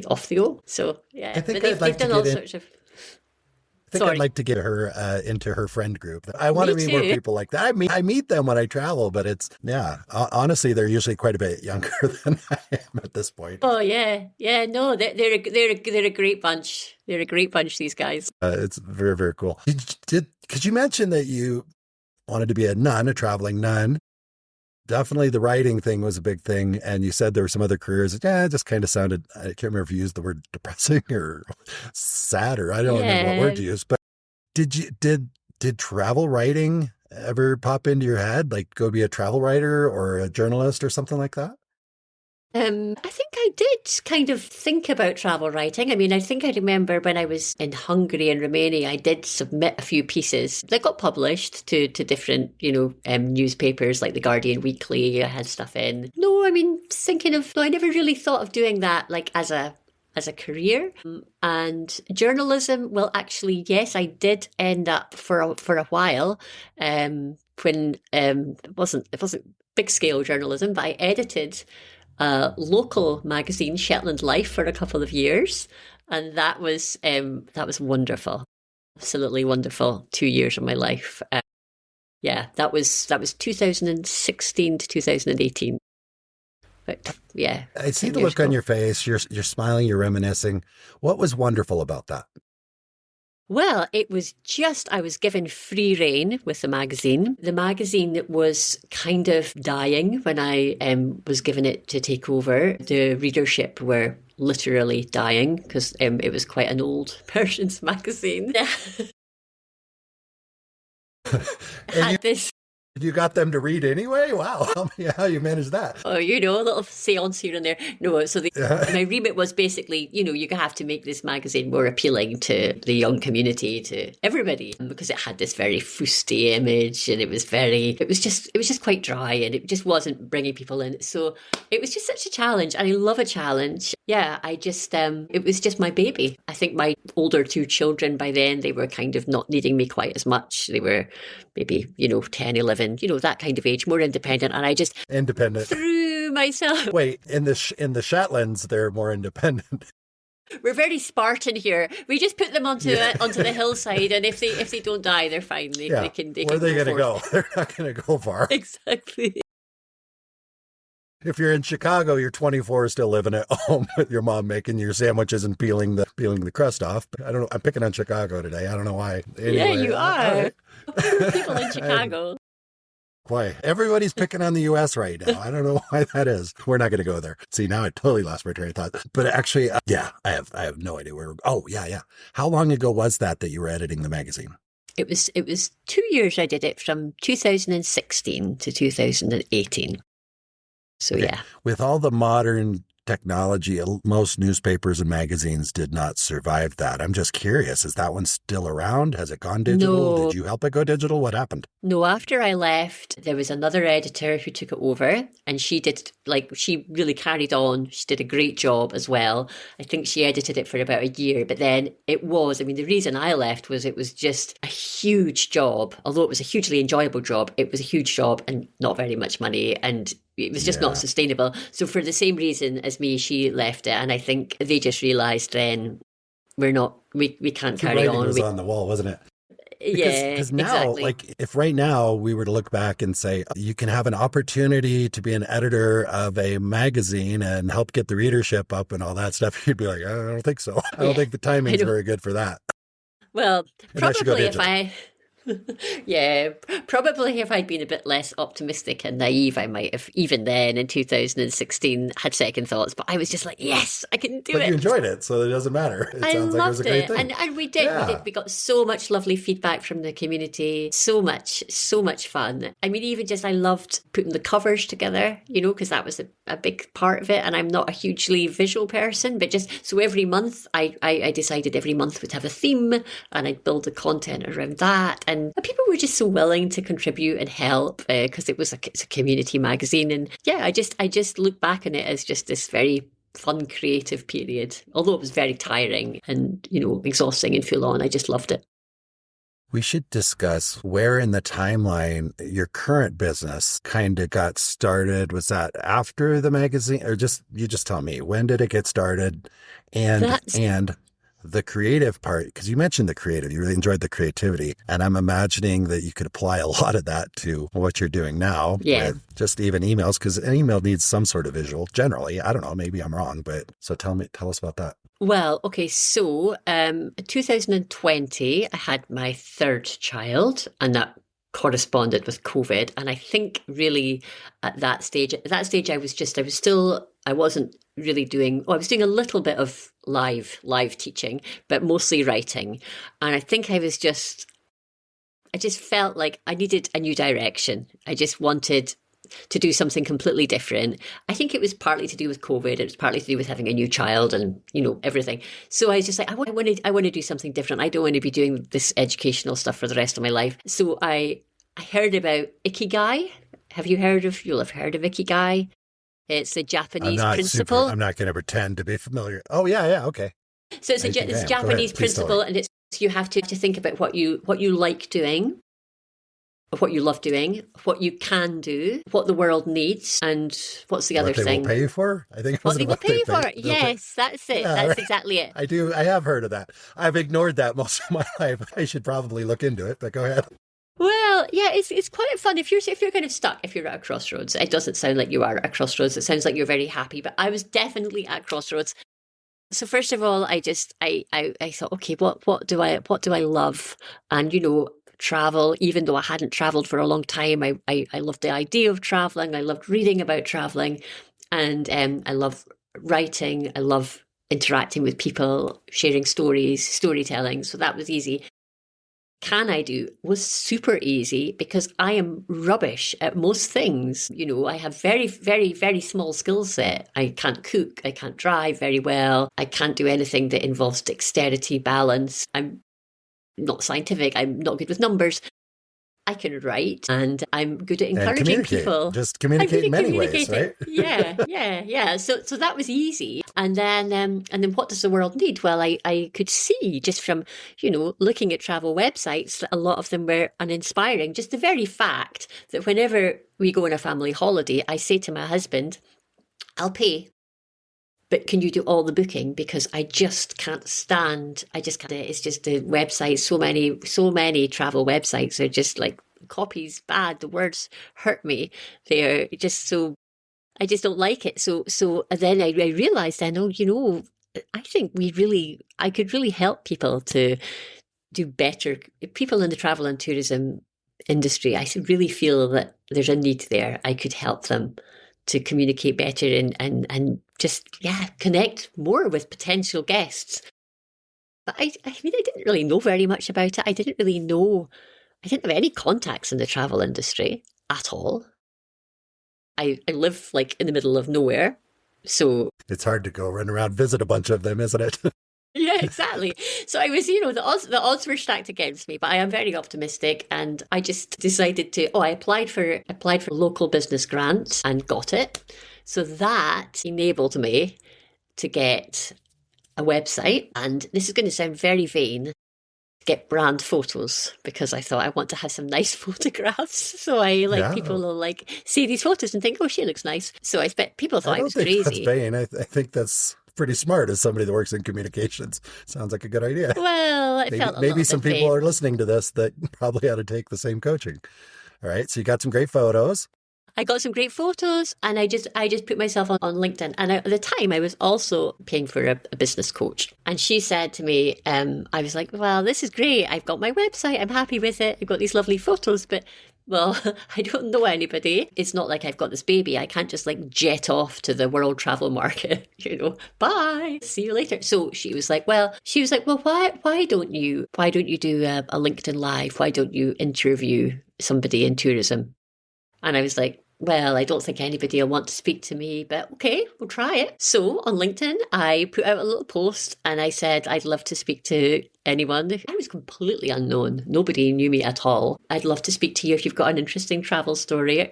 Off they go. So yeah, I think they've done all sorts of. I'd like to get her into her friend group. I want to meet more people like that. I meet them when I travel, but honestly, they're usually quite a bit younger than I am at this point. Oh yeah, no, they're a great bunch. They're a great bunch, these guys. It's very, very cool. Could you mention that you wanted to be a traveling nun? Definitely the writing thing was a big thing. And you said there were some other careers. Yeah, it just kind of sounded, I can't remember if you used the word depressing or sad, or I don't remember what word you used, but did travel writing ever pop into your head? Like go be a travel writer or a journalist or something like that? I think I did kind of think about travel writing. I mean, I think I remember when I was in Hungary and Romania, I did submit a few pieces that got published to different, newspapers like the Guardian Weekly. I had stuff in. No, I mean, I never really thought of doing that like as a career. And journalism, well, actually, yes, I did end up for a while when it wasn't big scale journalism, but I edited a local magazine, Shetland Life, for a couple of years, and that was wonderful, absolutely wonderful. 2 years of my life. That was 2016 to 2018. But yeah, I see the look on your face. You're smiling. You're reminiscing. What was wonderful about that? Well, it was just, I was given free rein with the magazine. The magazine was kind of dying when I was given it to take over. The readership were literally dying because it was quite an old person's magazine. You got them to read anyway? Wow. Tell me how you managed that. Oh, a little seance here and there. No, so my remit was basically, you have to make this magazine more appealing to the young community, to everybody, because it had this very fusty image and it was just quite dry and it just wasn't bringing people in. So it was just such a challenge, and I love a challenge. Yeah, it was just my baby. I think my older two children by then, they were kind of not needing me quite as much. They were maybe, 10, 11, that kind of age, more independent. And I just threw myself. Wait, in the Shetlands, they're more independent. We're very Spartan here. We just put them onto the hillside, and if they don't die, they're fine. They can. Where are they going to go? They're not going to go far. Exactly. If you're in Chicago, you're 24, still living at home with your mom making your sandwiches and peeling the crust off. I don't know. I'm picking on Chicago today. I don't know why. Anyway, yeah, you are. Right. People in Chicago. Why? Everybody's picking on the U.S. right now. I don't know why that is. We're not going to go there. See, now I totally lost my train of thought. But actually, I have no idea where. Oh, yeah. How long ago was that you were editing the magazine? It was 2 years. I did it from 2016 to 2018. So, okay. Yeah. With all the modern technology, most newspapers and magazines did not survive that. I'm just curious, is that one still around? Has it gone digital? No. Did you help it go digital? What happened? No, after I left, there was another editor who took it over, and she really carried on. She did a great job as well. I think she edited it for about a year, but then the reason I left was it was just a huge job. Although it was a hugely enjoyable job, it was a huge job and not very much money, and it was just not sustainable. So for the same reason as me, she left it. And I think they just realised then we can't carry on. It was on the wall, wasn't it? Because now, exactly. Like if right now we were to look back and say, you can have an opportunity to be an editor of a magazine and help get the readership up and all that stuff, you'd be like, I don't think so. I don't think the timing's very good for that. Well, probably probably if I'd been a bit less optimistic and naive, I might have, even then in 2016, had second thoughts. But I was just like, yes, I can do it. But you enjoyed it, so it doesn't matter. It sounds like it was a great thing. And we did. Yeah. We got so much lovely feedback from the community. So much fun. I mean, even just I loved putting the covers together, because that was a big part of it. And I'm not a hugely visual person, but just so every month, I decided every month would have a theme, and I'd build the content around that. And people were just so willing to contribute and help because it's a community magazine. And yeah, I just look back on it as just this very fun, creative period. Although it was very tiring and, exhausting and full on, I just loved it. We should discuss where in the timeline your current business kind of got started. Was that after the magazine, or you just tell me, when did it get started? And the creative part, because you mentioned the creative, you really enjoyed the creativity. And I'm imagining that you could apply a lot of that to what you're doing now. Yeah. With just even emails, because an email needs some sort of visual generally. I don't know, maybe I'm wrong, but so tell us about that. Well, okay, so 2020, I had my third child, and that corresponded with COVID. And I think really at that stage I wasn't really doing, I was doing a little bit of live teaching, but mostly writing. And I think I I just felt like I needed a new direction. I just wanted to do something completely different. I think it was partly to do with COVID. It was partly to do with having a new child and, everything. So I was just like, I want to do something different. I don't want to be doing this educational stuff for the rest of my life. So I heard about Ikigai. You'll have heard of Ikigai. It's a Japanese principle. I'm not going to pretend to be familiar. Oh, yeah, okay. So it's a Japanese principle, and it's you have to think about what you like doing, what you love doing, what you can do, what the world needs, and what's the other thing? What they will pay you for? I think what they will pay you for. Yes, that's it. Yeah, that's exactly it. I have heard of that. I've ignored that most of my life. I should probably look into it, but go ahead. Well, yeah, it's quite fun if you're kind of stuck, if you're at a crossroads. It doesn't sound like you are at a crossroads. It sounds like you're very happy, but I was definitely at crossroads. So first of all, I thought, okay, what do I love? And travel, even though I hadn't traveled for a long time, I loved the idea of traveling. I loved reading about traveling, and I love writing. I love interacting with people, sharing stories, storytelling. So that was easy. Can I do was super easy because I am rubbish at most things. I have very, very, very small skill set. I can't cook. I can't drive very well. I can't do anything that involves dexterity, balance. I'm not scientific. I'm not good with numbers. I can write, and I'm good at encouraging people. Just communicate in many ways, right? Yeah. So that was easy. And then what does the world need? Well, I could see just from, looking at travel websites that a lot of them were uninspiring. Just the very fact that whenever we go on a family holiday, I say to my husband, I'll pay, but can you do all the booking? Because I just can't stand. It's just the websites. So many travel websites are just like copies bad. The words hurt me. They're just so. I just don't like it. So then I realized then, I think I could really help people to do better. People in the travel and tourism industry, I really feel that there's a need there. I could help them to communicate better and just, connect more with potential guests. But I didn't really know very much about it. I didn't have any contacts in the travel industry at all. I live like in the middle of nowhere. So it's hard to go run around, visit a bunch of them, isn't it? Yeah, exactly. So I was, the odds were stacked against me, but I am very optimistic, and I just decided I applied for local business grants and got it. So that enabled me to get a website, and this is going to sound very vain, get brand photos, because I thought I want to have some nice photographs. So people will see these photos and think, oh, she looks nice. So I bet people thought I was crazy. That's vain. I think that's pretty smart as somebody that works in communications. Sounds like a good idea. Well, maybe some people are listening to this that probably ought to take the same coaching. All right. So you got some great photos. I got some great photos, and I just put myself on LinkedIn. And at the time, I was also paying for a business coach. And she said to me, I was like, well, this is great. I've got my website. I'm happy with it. I've got these lovely photos, but well, I don't know anybody. It's not like I've got this baby. I can't just jet off to the world travel market, bye, see you later. So she was like, well, why don't you do a LinkedIn Live? Why don't you interview somebody in tourism? And I was like, well, I don't think anybody will want to speak to me, but okay, we'll try it. So on LinkedIn, I put out a little post and I said, I'd love to speak to anyone. I was completely unknown. Nobody knew me at all. I'd love to speak to you if you've got an interesting travel story. I'm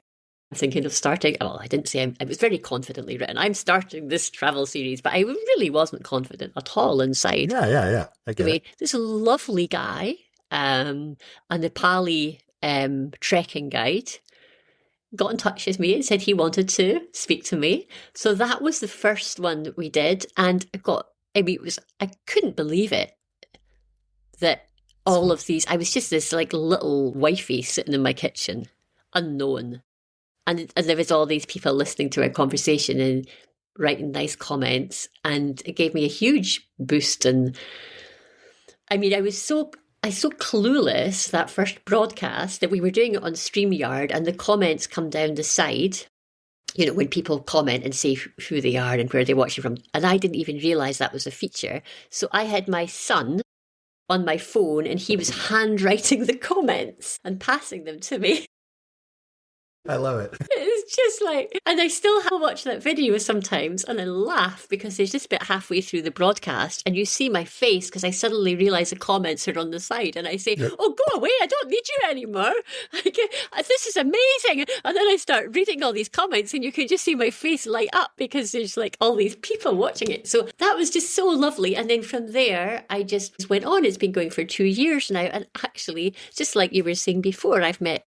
thinking of starting, I didn't say, I was very confidently written, I'm starting this travel series, but I really wasn't confident at all inside. Yeah. I get it. This lovely guy, a Nepali trekking guide, got in touch with me and said he wanted to speak to me. So that was the first one that we did. And I couldn't believe it that all of these, I was just this little wifey sitting in my kitchen, unknown. And there was all these people listening to our conversation and writing nice comments. And it gave me a huge boost. And I was so clueless that first broadcast that we were doing it on StreamYard, and the comments come down the side, when people comment and say who they are and where they're watching from. And I didn't even realise that was a feature. So I had my son on my phone and he was handwriting the comments and passing them to me. I love it. It's just like, and I still watch that video sometimes and I laugh because there's just about halfway through the broadcast and you see my face because I suddenly realise the comments are on the side and I say, oh, go away, I don't need you anymore. Like, this is amazing. And then I start reading all these comments and you can just see my face light up because there's like all these people watching it. So that was just so lovely. And then from there, I just went on. It's been going for 2 years now. And actually, just like you were saying before, I've met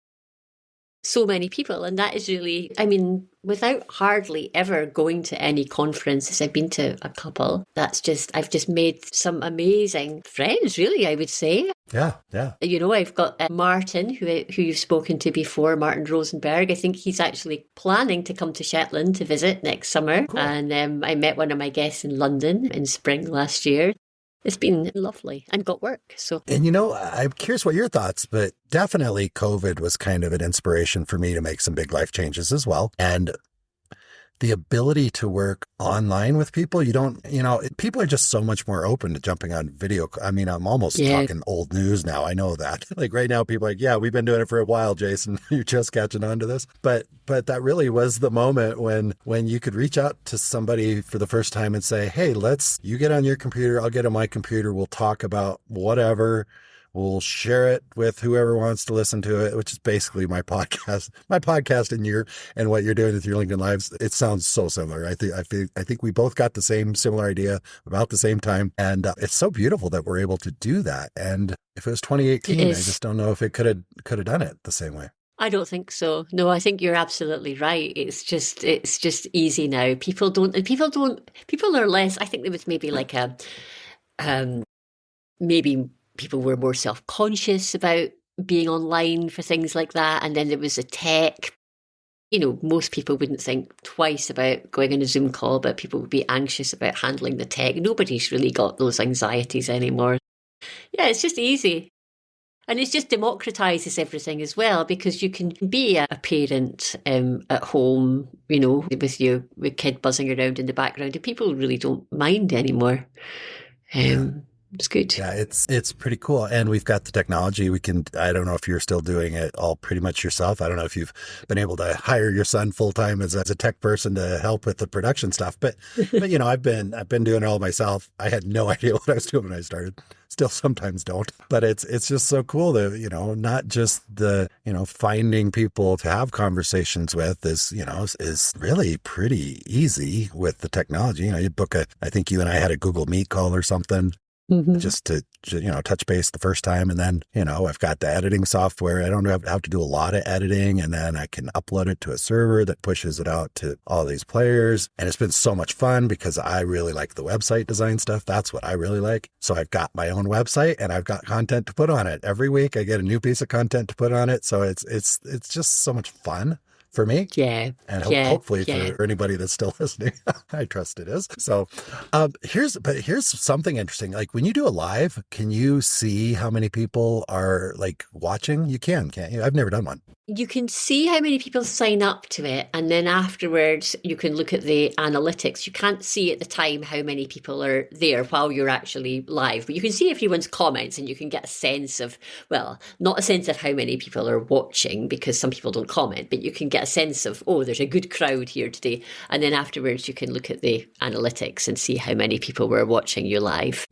so many people. And that is really, I mean, without hardly ever going to any conferences, I've been to a couple. I've just made some amazing friends, really, I would say. Yeah, yeah. You know, I've got Martin, who you've spoken to before, Martin Rosenberg. I think he's actually planning to come to Shetland to visit next summer. Cool. And I met one of my guests in London in spring last year. It's been lovely and got work. So, and you know, I'm curious what your thoughts, but definitely COVID was kind of an inspiration for me to make some big life changes as well. And the ability to work online with people, people are just so much more open to jumping on video. I mean, I'm almost talking old news now. I know that. Like right now, people are like, yeah, we've been doing it for a while, Jason. You're just catching on to this. But that really was the moment when you could reach out to somebody for the first time and say, hey, you get on your computer, I'll get on my computer. We'll talk about whatever. We'll share it with whoever wants to listen to it, which is basically my podcast. My podcast and what you're doing with your LinkedIn Lives. It sounds so similar. I think we both got the similar idea about the same time, and it's so beautiful that we're able to do that. And if it was 2018, I just don't know if it could have done it the same way. I don't think so. No, I think you're absolutely right. It's just easy now. People are less. I think there was maybe like maybe people were more self-conscious about being online for things like that. And then there was the tech. You know, most people wouldn't think twice about going on a Zoom call, but people would be anxious about handling the tech. Nobody's really got those anxieties anymore. Yeah, it's just easy. And it just democratizes everything as well, because you can be a parent at home, you know, with kid buzzing around in the background, and people really don't mind anymore. It's good. Yeah, it's pretty cool. And we've got the technology. I don't know if you're still doing it all pretty much yourself. I don't know if you've been able to hire your son full time as a tech person to help with the production stuff. But you know, I've been doing it all myself. I had no idea what I was doing when I started. Still sometimes don't. But it's just so cool that, you know, not just the, you know, finding people to have conversations with is really pretty easy with the technology. You know, you book I think you and I had a Google Meet call or something. Mm-hmm. Just to, you know, touch base the first time. And then, you know, I've got the editing software. I don't have to do a lot of editing. And then I can upload it to a server that pushes it out to all these players. And it's been so much fun because I really like the website design stuff. That's what I really like. So I've got my own website and I've got content to put on it. Every week I get a new piece of content to put on it. So it's just so much fun for me. Yeah. And hopefully for anybody that's still listening. I trust it is. So here's something interesting. Like when you do a live, can you see how many people are like watching? You can't you? I've never done one. You can see how many people sign up to it. And then afterwards, you can look at the analytics. You can't see at the time how many people are there while you're actually live. But you can see everyone's comments and you can get a sense of, well, not a sense of how many people are watching because some people don't comment, but you can get a sense of, oh, there's a good crowd here today. And then afterwards, you can look at the analytics and see how many people were watching you live.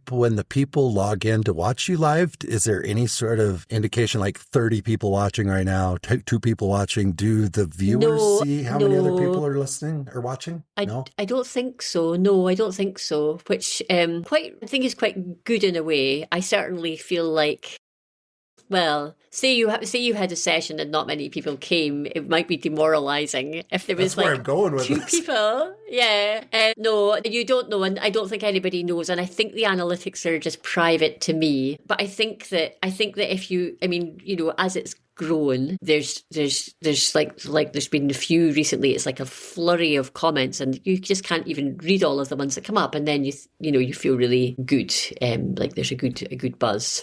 When the people log in to watch you live, is there any sort of indication like 30 people watching right now, 2 people watching? Do the viewers see how many other people are listening or watching? I don't think so. No, I don't think so. Which I think is quite good in a way. I certainly feel like, well, say you had a session and not many people came, it might be demoralizing if there was like 2 people. Yeah. No, you don't know, and I don't think anybody knows. And I think the analytics are just private to me. But I think that if you, I mean, you know, as it's grown, there's like there's been a few recently. It's like a flurry of comments, and you just can't even read all of the ones that come up. And then you feel really good. Like there's a good buzz.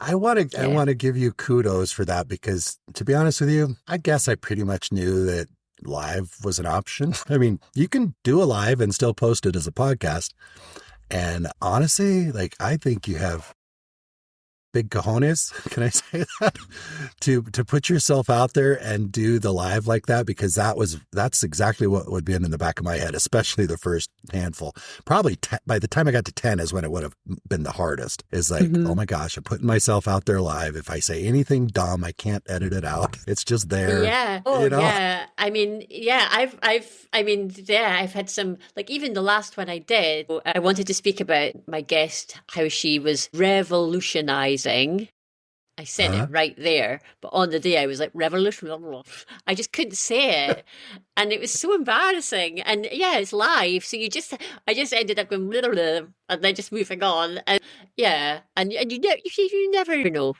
I want to give you kudos for that because, to be honest with you, I guess I pretty much knew that live was an option. I mean, you can do a live and still post it as a podcast. And honestly, like, I think you have big cojones, can I say that? to put yourself out there and do the live like that, because that's exactly what would be in the back of my head, especially the first handful. Probably by the time I got to 10 is when it would have been the hardest. Is like, oh my gosh, I'm putting myself out there live. If I say anything dumb, I can't edit it out. It's just there. Yeah. Oh, yeah. I mean, yeah, I've had some, like, even the last one I did, I wanted to speak about my guest, how she was revolutionizing. I said it right there, but on the day I was like, revolution. I just couldn't say it. And it was so embarrassing. And yeah, it's live. So I just ended up going, and then just moving on. And yeah. And you never know.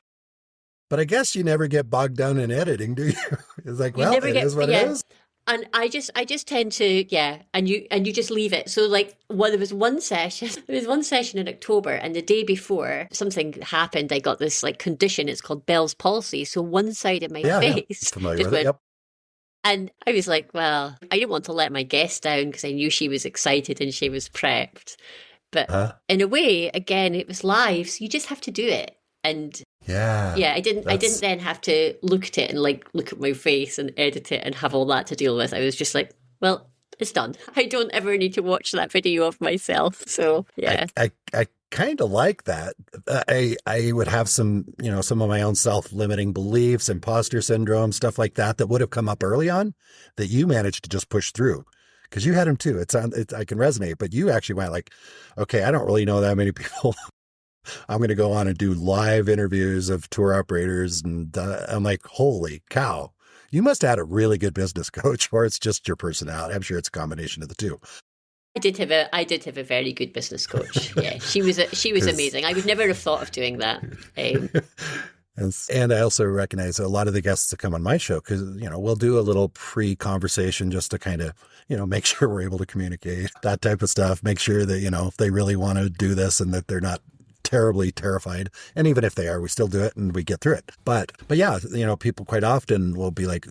But I guess you never get bogged down in editing, do you? It's like, well, it is what it is. And I just tend to, and you just leave it. So like, there was one session in October, and the day before something happened, I got this like condition. It's called Bell's palsy. So one side of my face familiar with it. Yep. And I was like, well, I didn't want to let my guest down because I knew she was excited and she was prepped. But in a way, again, it was live, so you just have to do it. And I didn't then have to look at it and like look at my face and edit it and have all that to deal with. I was just like, well, it's done. I don't ever need to watch that video of myself. So yeah, I kind of like that. I would have some of my own self-limiting beliefs, imposter syndrome, stuff like that would have come up early on that you managed to just push through. Because you had them too. I can resonate, but you actually went like, okay, I don't really know that many people. I'm going to go on and do live interviews of tour operators. And I'm like, holy cow, you must have had a really good business coach, or it's just your personality. I'm sure it's a combination of the two. I did have a very good business coach. Yeah, she was amazing. I would never have thought of doing that. And I also recognize a lot of the guests that come on my show, because, we'll do a little pre-conversation just to kind of, make sure we're able to communicate, that type of stuff. Make sure that, if they really want to do this and that they're not terribly terrified. And even if they are, we still do it and we get through it. But yeah, people quite often will be like,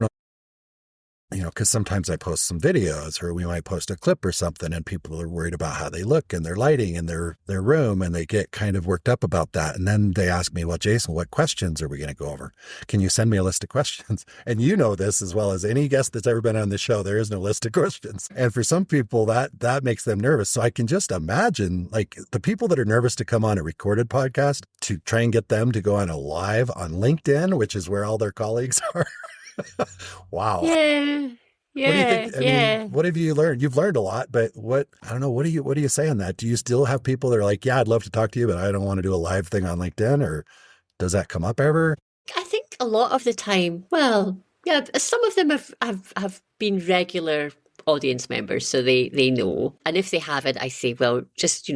because sometimes I post some videos, or we might post a clip or something, and people are worried about how they look and their lighting and their room, and they get kind of worked up about that. And then they ask me, well, Jason, what questions are we going to go over? Can you send me a list of questions? And you know this as well as any guest that's ever been on the show, there is no list of questions. And for some people that makes them nervous. So I can just imagine, like, the people that are nervous to come on a recorded podcast, to try and get them to go on a live on LinkedIn, which is where all their colleagues are. Wow. Yeah. What do you think? I mean, what have you learned? You've learned a lot, but what do you say on that? Do you still have people that are like, yeah, I'd love to talk to you, but I don't want to do a live thing on LinkedIn? Or does that come up ever? I think a lot of the time, well, yeah, some of them have been regular audience members, so they know. And if they haven't, I say, well, just,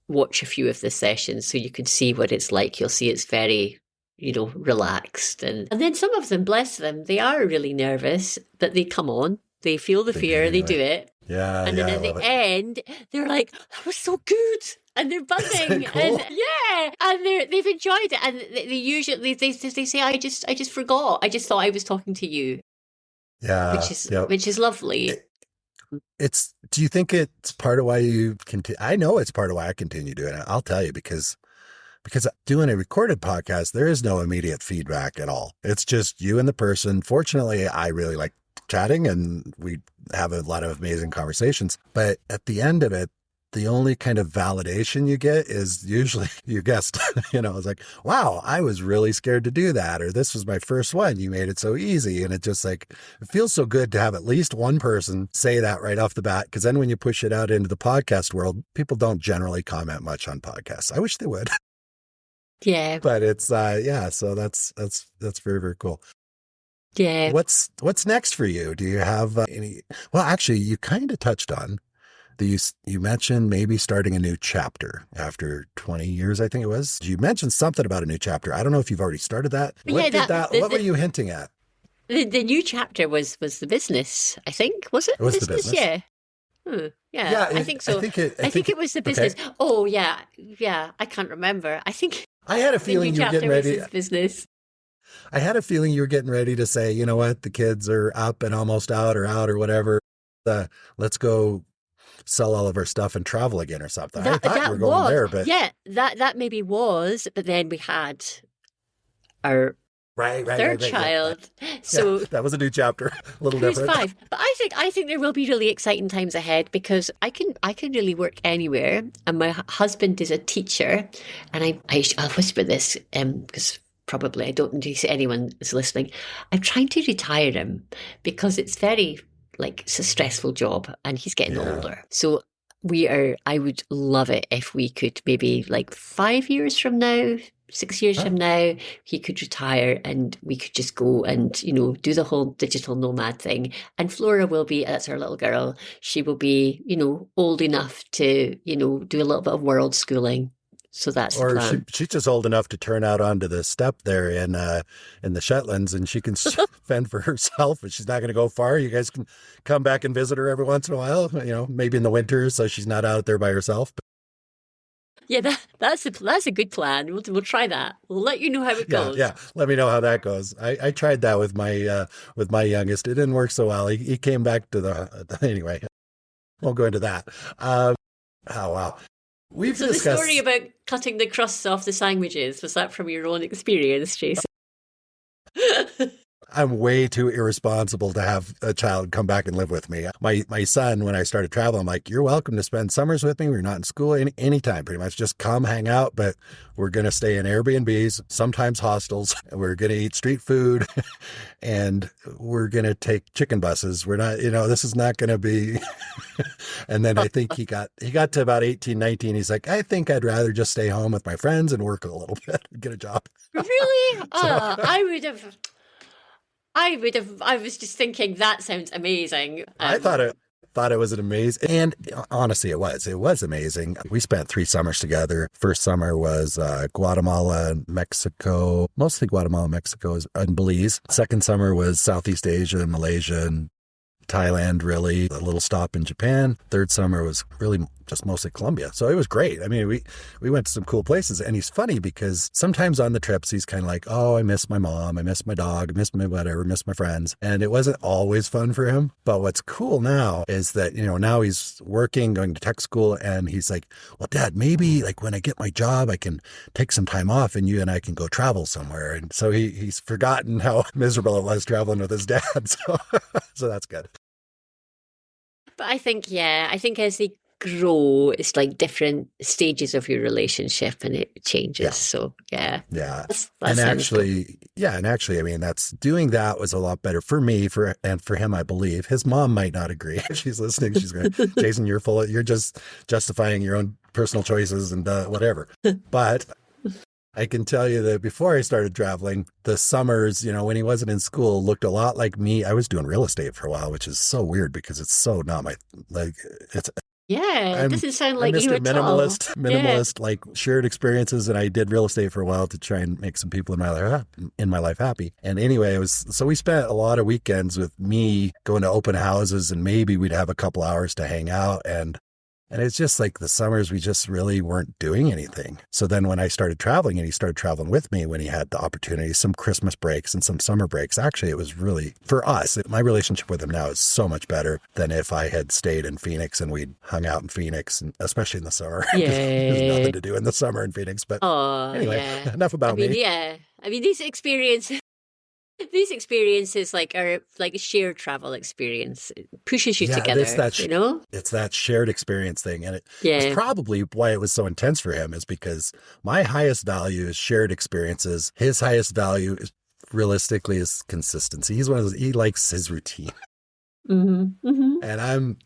watch a few of the sessions so you can see what it's like. You'll see it's very, relaxed. And then some of them, bless them, they are really nervous, but they come on, they feel the fear, they do it. Yeah. And then at the end, they're like, that was so good. And they're buzzing. Cool? And they've enjoyed it. And they usually, they say, I just forgot. I just thought I was talking to you. Yeah. Which is lovely. Do you think it's part of why you continue? I know it's part of why I continue doing it. I'll tell you, because doing a recorded podcast, there is no immediate feedback at all. It's just you and the person. Fortunately, I really like chatting and we have a lot of amazing conversations. But at the end of it, the only kind of validation you get is usually your guest. It's like, wow, I was really scared to do that. Or this was my first one. You made it so easy. And it just like, it feels so good to have at least one person say that right off the bat. Because then when you push it out into the podcast world, people don't generally comment much on podcasts. I wish they would. Yeah. But it's, so that's very, very cool. Yeah. What's next for you? Do you have any, well, actually you kind of touched on you mentioned maybe starting a new chapter after 20 years, I think it was. You mentioned something about a new chapter. I don't know if you've already started that. What were you hinting at? The new chapter was the business, I think. Was it? It was the business. Yeah. Yeah, I think so. I think it was the business. Okay. Oh, yeah. Yeah, I can't remember. I had a feeling you were getting ready. Business. I had a feeling you were getting ready to say, you know what, the kids are up and almost out or whatever. Let's go sell all of our stuff and travel again or something. I thought you were going there, but yeah, that maybe was, but then we had our third child. Yeah. So that was a new chapter, a little different. 5. But I think there will be really exciting times ahead because I can really work anywhere, and my husband is a teacher, and I'll whisper this because probably I don't need to say anyone is listening. I'm trying to retire him because it's very it's a stressful job, and he's getting older. So I would love it if we could maybe 5 years from now, 6 years from now, he could retire and we could just go and, do the whole digital nomad thing. And Flora will be, that's our little girl, she will be, old enough to, do a little bit of world schooling. So that's the plan. She's just old enough to turn out onto the steppe there in the Shetlands, and she can fend for herself, and she's not going to go far. You guys can come back and visit her every once in a while, maybe in the winter, so she's not out there by herself. Yeah, that's a good plan. We'll try that. We'll let you know how it goes. Yeah. Let me know how that goes. I tried that with my youngest. It didn't work so well. He came back to anyway. Won't go into that. Oh wow. We've discussed the story about cutting the crusts off the sandwiches. Was that from your own experience, Jason? I'm way too irresponsible to have a child come back and live with me. My son, when I started traveling, I'm like, you're welcome to spend summers with me. We're not in school anytime, pretty much. Just come hang out, but we're going to stay in Airbnbs, sometimes hostels. We're going to eat street food, and we're going to take chicken buses. We're not, this is not going to be. And then I think he got to about 18, 19. He's like, I think I'd rather just stay home with my friends and work a little bit, get a job. Really? I was just thinking that sounds amazing. I thought it was an amazing, and honestly, it was amazing. We spent 3 summers together. First summer was Guatemala, Mexico, mostly Guatemala, Mexico, and Belize. Second summer was Southeast Asia, Malaysia, and Thailand, really. A little stop in Japan. Third summer was really just mostly Colombia. So it was great. I mean, we went to some cool places, and he's funny because sometimes on the trips, he's kind of like, oh, I miss my mom. I miss my dog. I miss my whatever, miss my friends. And it wasn't always fun for him. But what's cool now is that, now he's working, going to tech school, and he's like, well, Dad, maybe when I get my job, I can take some time off and you and I can go travel somewhere. And so he's forgotten how miserable it was traveling with his dad. So that's good. But I think as they grow, it's different stages of your relationship and it changes. Yeah. So yeah. And actually, I mean, doing that was a lot better for me, and for him, I believe. His mom might not agree. If she's listening, she's going, Jason, you're just justifying your own personal choices and whatever. But I can tell you that before I started traveling, the summers, when he wasn't in school, looked a lot like me. I was doing real estate for a while, which is so weird because it's so not my, it's. Yeah, it doesn't sound like you at minimalist, like shared experiences. And I did real estate for a while to try and make some people in my life happy. And anyway, so we spent a lot of weekends with me going to open houses, and maybe we'd have a couple hours to hang out. And it's just the summers, we just really weren't doing anything. So then when I started traveling, and he started traveling with me when he had the opportunity, some Christmas breaks and some summer breaks, actually, it was really, for us, my relationship with him now is so much better than if I had stayed in Phoenix and we'd hung out in Phoenix, and especially in the summer. Yeah. There's nothing to do in the summer in Phoenix. But anyway, enough about me. Yeah. I mean, these experiences are like a shared travel experience. It pushes you together, It's that shared experience thing. And it's probably why it was so intense for him, is because my highest value is shared experiences. His highest value is realistically is consistency. He's one of those, he likes his routine. Mm-hmm, mm-hmm. And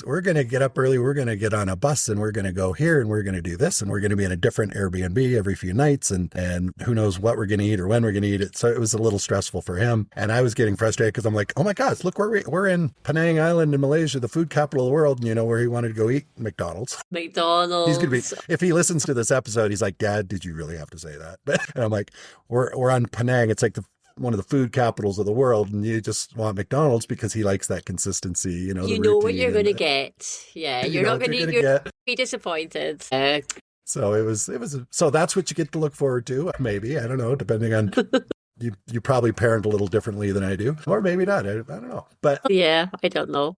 we're going to get up early. We're going to get on a bus and we're going to go here and we're going to do this. And we're going to be in a different Airbnb every few nights. And who knows what we're going to eat or when we're going to eat it. So it was a little stressful for him. And I was getting frustrated because I'm like, oh my gosh, look, we're in Penang Island in Malaysia, the food capital of the world. And where he wanted to go eat? McDonald's. He's going to be, if he listens to this episode, he's like, Dad, did you really have to say that? And I'm like, we're on Penang. It's like one of the food capitals of the world, and you just want McDonald's because he likes that consistency, you know what you're going to get. Yeah, you're not going to be disappointed. So it was so that's what you get to look forward to, maybe. I don't know, depending on you probably parent a little differently than I do, or maybe not. I don't know. But yeah, I don't know.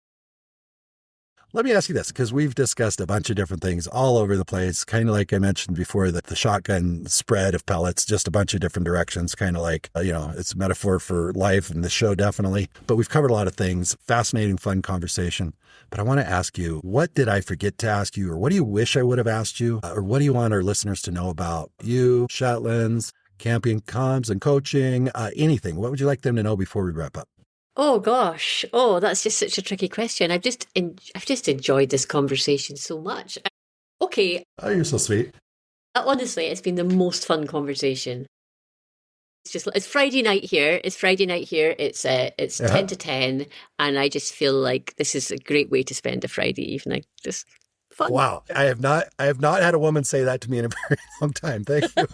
Let me ask you this, because we've discussed a bunch of different things all over the place, kind of like I mentioned before, that the shotgun spread of pellets, just a bunch of different directions, kind of like, it's a metaphor for life and the show definitely. But we've covered a lot of things, fascinating, fun conversation. But I want to ask you, what did I forget to ask you, or what do you wish I would have asked you, or what do you want our listeners to know about you, Shetlands, Campion Comms and coaching, anything? What would you like them to know before we wrap up? Oh gosh. Oh, that's just such a tricky question. I've just enjoyed this conversation so much. Okay. Oh, you're so sweet. Honestly, it's been the most fun conversation. It's Friday night here. It's 10 to 10, and I just feel like this is a great way to spend a Friday evening. Just fun. Wow. I have not had a woman say that to me in a very long time. Thank you.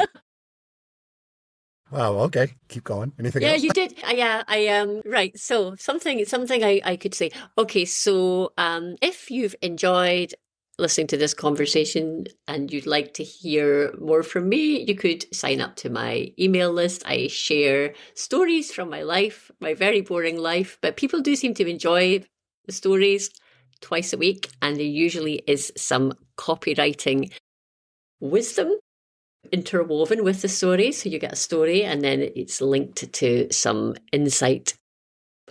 Wow. Okay. Keep going. Anything else? Yeah, you did. I right. So something I could say. Okay. So if you've enjoyed listening to this conversation and you'd like to hear more from me, you could sign up to my email list. I share stories from my life, my very boring life, but people do seem to enjoy the stories twice a week, and there usually is some copywriting wisdom interwoven with the story. So you get a story and then it's linked to some insight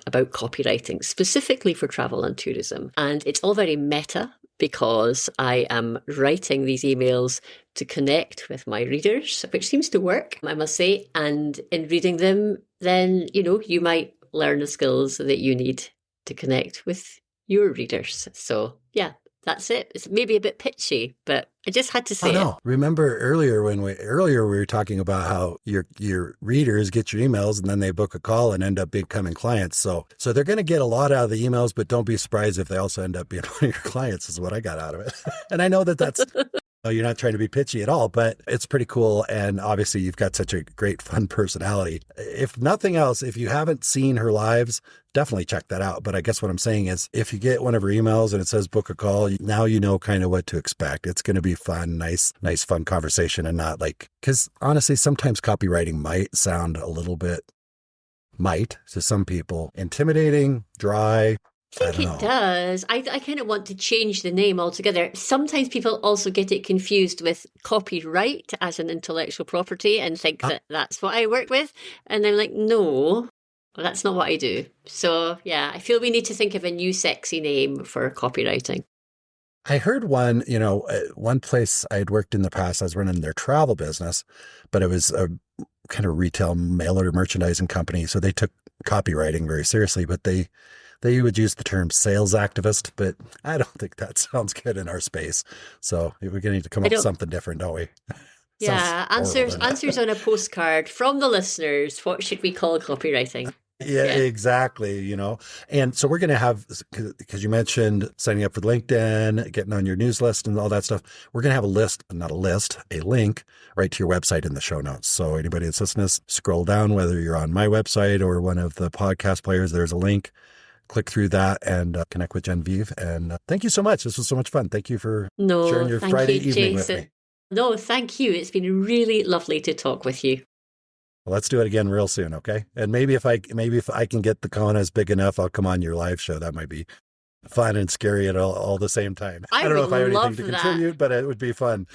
about copywriting, specifically for travel and tourism. And it's all very meta because I am writing these emails to connect with my readers, which seems to work, I must say. And in reading them, then, you might learn the skills that you need to connect with your readers. So yeah, that's it. It's maybe a bit pitchy, but I just had to say it. Remember earlier we were talking about how your readers get your emails and then they book a call and end up becoming clients. So they're going to get a lot out of the emails, but don't be surprised if they also end up being one of your clients, is what I got out of it. And I know that's you're not trying to be pitchy at all, but it's pretty cool. And obviously you've got such a great, fun personality. If nothing else, if you haven't seen her lives, definitely check that out. But I guess what I'm saying is, if you get one of her emails and it says book a call, now you know kind of what to expect. It's going to be fun, nice, fun conversation, and not because honestly, sometimes copywriting might sound a little bit, to some people, intimidating, dry. I think it does. I kind of want to change the name altogether. Sometimes people also get it confused with copyright as an intellectual property and think that that's what I work with. And I'm like, no, that's not what I do. So yeah, I feel we need to think of a new sexy name for copywriting. I heard one place I had worked in the past, I was running their travel business, but it was a kind of retail mail order merchandising company. So they took copywriting very seriously, but they would use the term sales activist, but I don't think that sounds good in our space. So we're going to need to come up with something different, don't we? Yeah, answers on a postcard from the listeners. What should we call copywriting? Yeah, exactly. And so we're going to have, because you mentioned signing up for LinkedIn, getting on your news list and all that stuff. We're going to have a link right to your website in the show notes. So anybody that's listening, scroll down, whether you're on my website or one of the podcast players, there's a link. Click through that and connect with Genevieve. And thank you so much. This was so much fun. Thank you for sharing your Friday evening with me. No, thank you. It's been really lovely to talk with you. Well, let's do it again real soon, okay? And maybe if I can get the Konas big enough, I'll come on your live show. That might be fun and scary at all the same time. I don't know if I have anything to contribute, but it would be fun.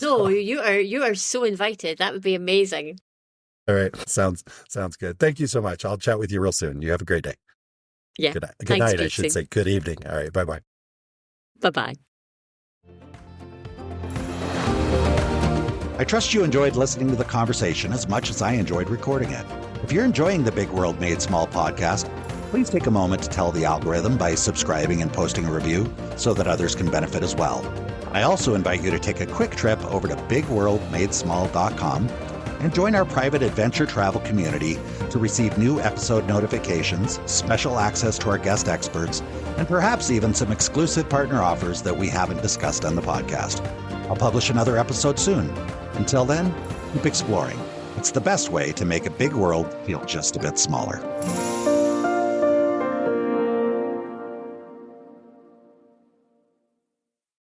No, you are so invited. That would be amazing. All right. Sounds good. Thank you so much. I'll chat with you real soon. You have a great day. Yeah. Good night, I should say. Good evening. All right. Bye-bye. Bye-bye. I trust you enjoyed listening to the conversation as much as I enjoyed recording it. If you're enjoying the Big World Made Small podcast, please take a moment to tell the algorithm by subscribing and posting a review so that others can benefit as well. I also invite you to take a quick trip over to bigworldmadesmall.com and join our private adventure travel community to receive new episode notifications, special access to our guest experts, and perhaps even some exclusive partner offers that we haven't discussed on the podcast. I'll publish another episode soon. Until then, keep exploring. It's the best way to make a big world feel just a bit smaller.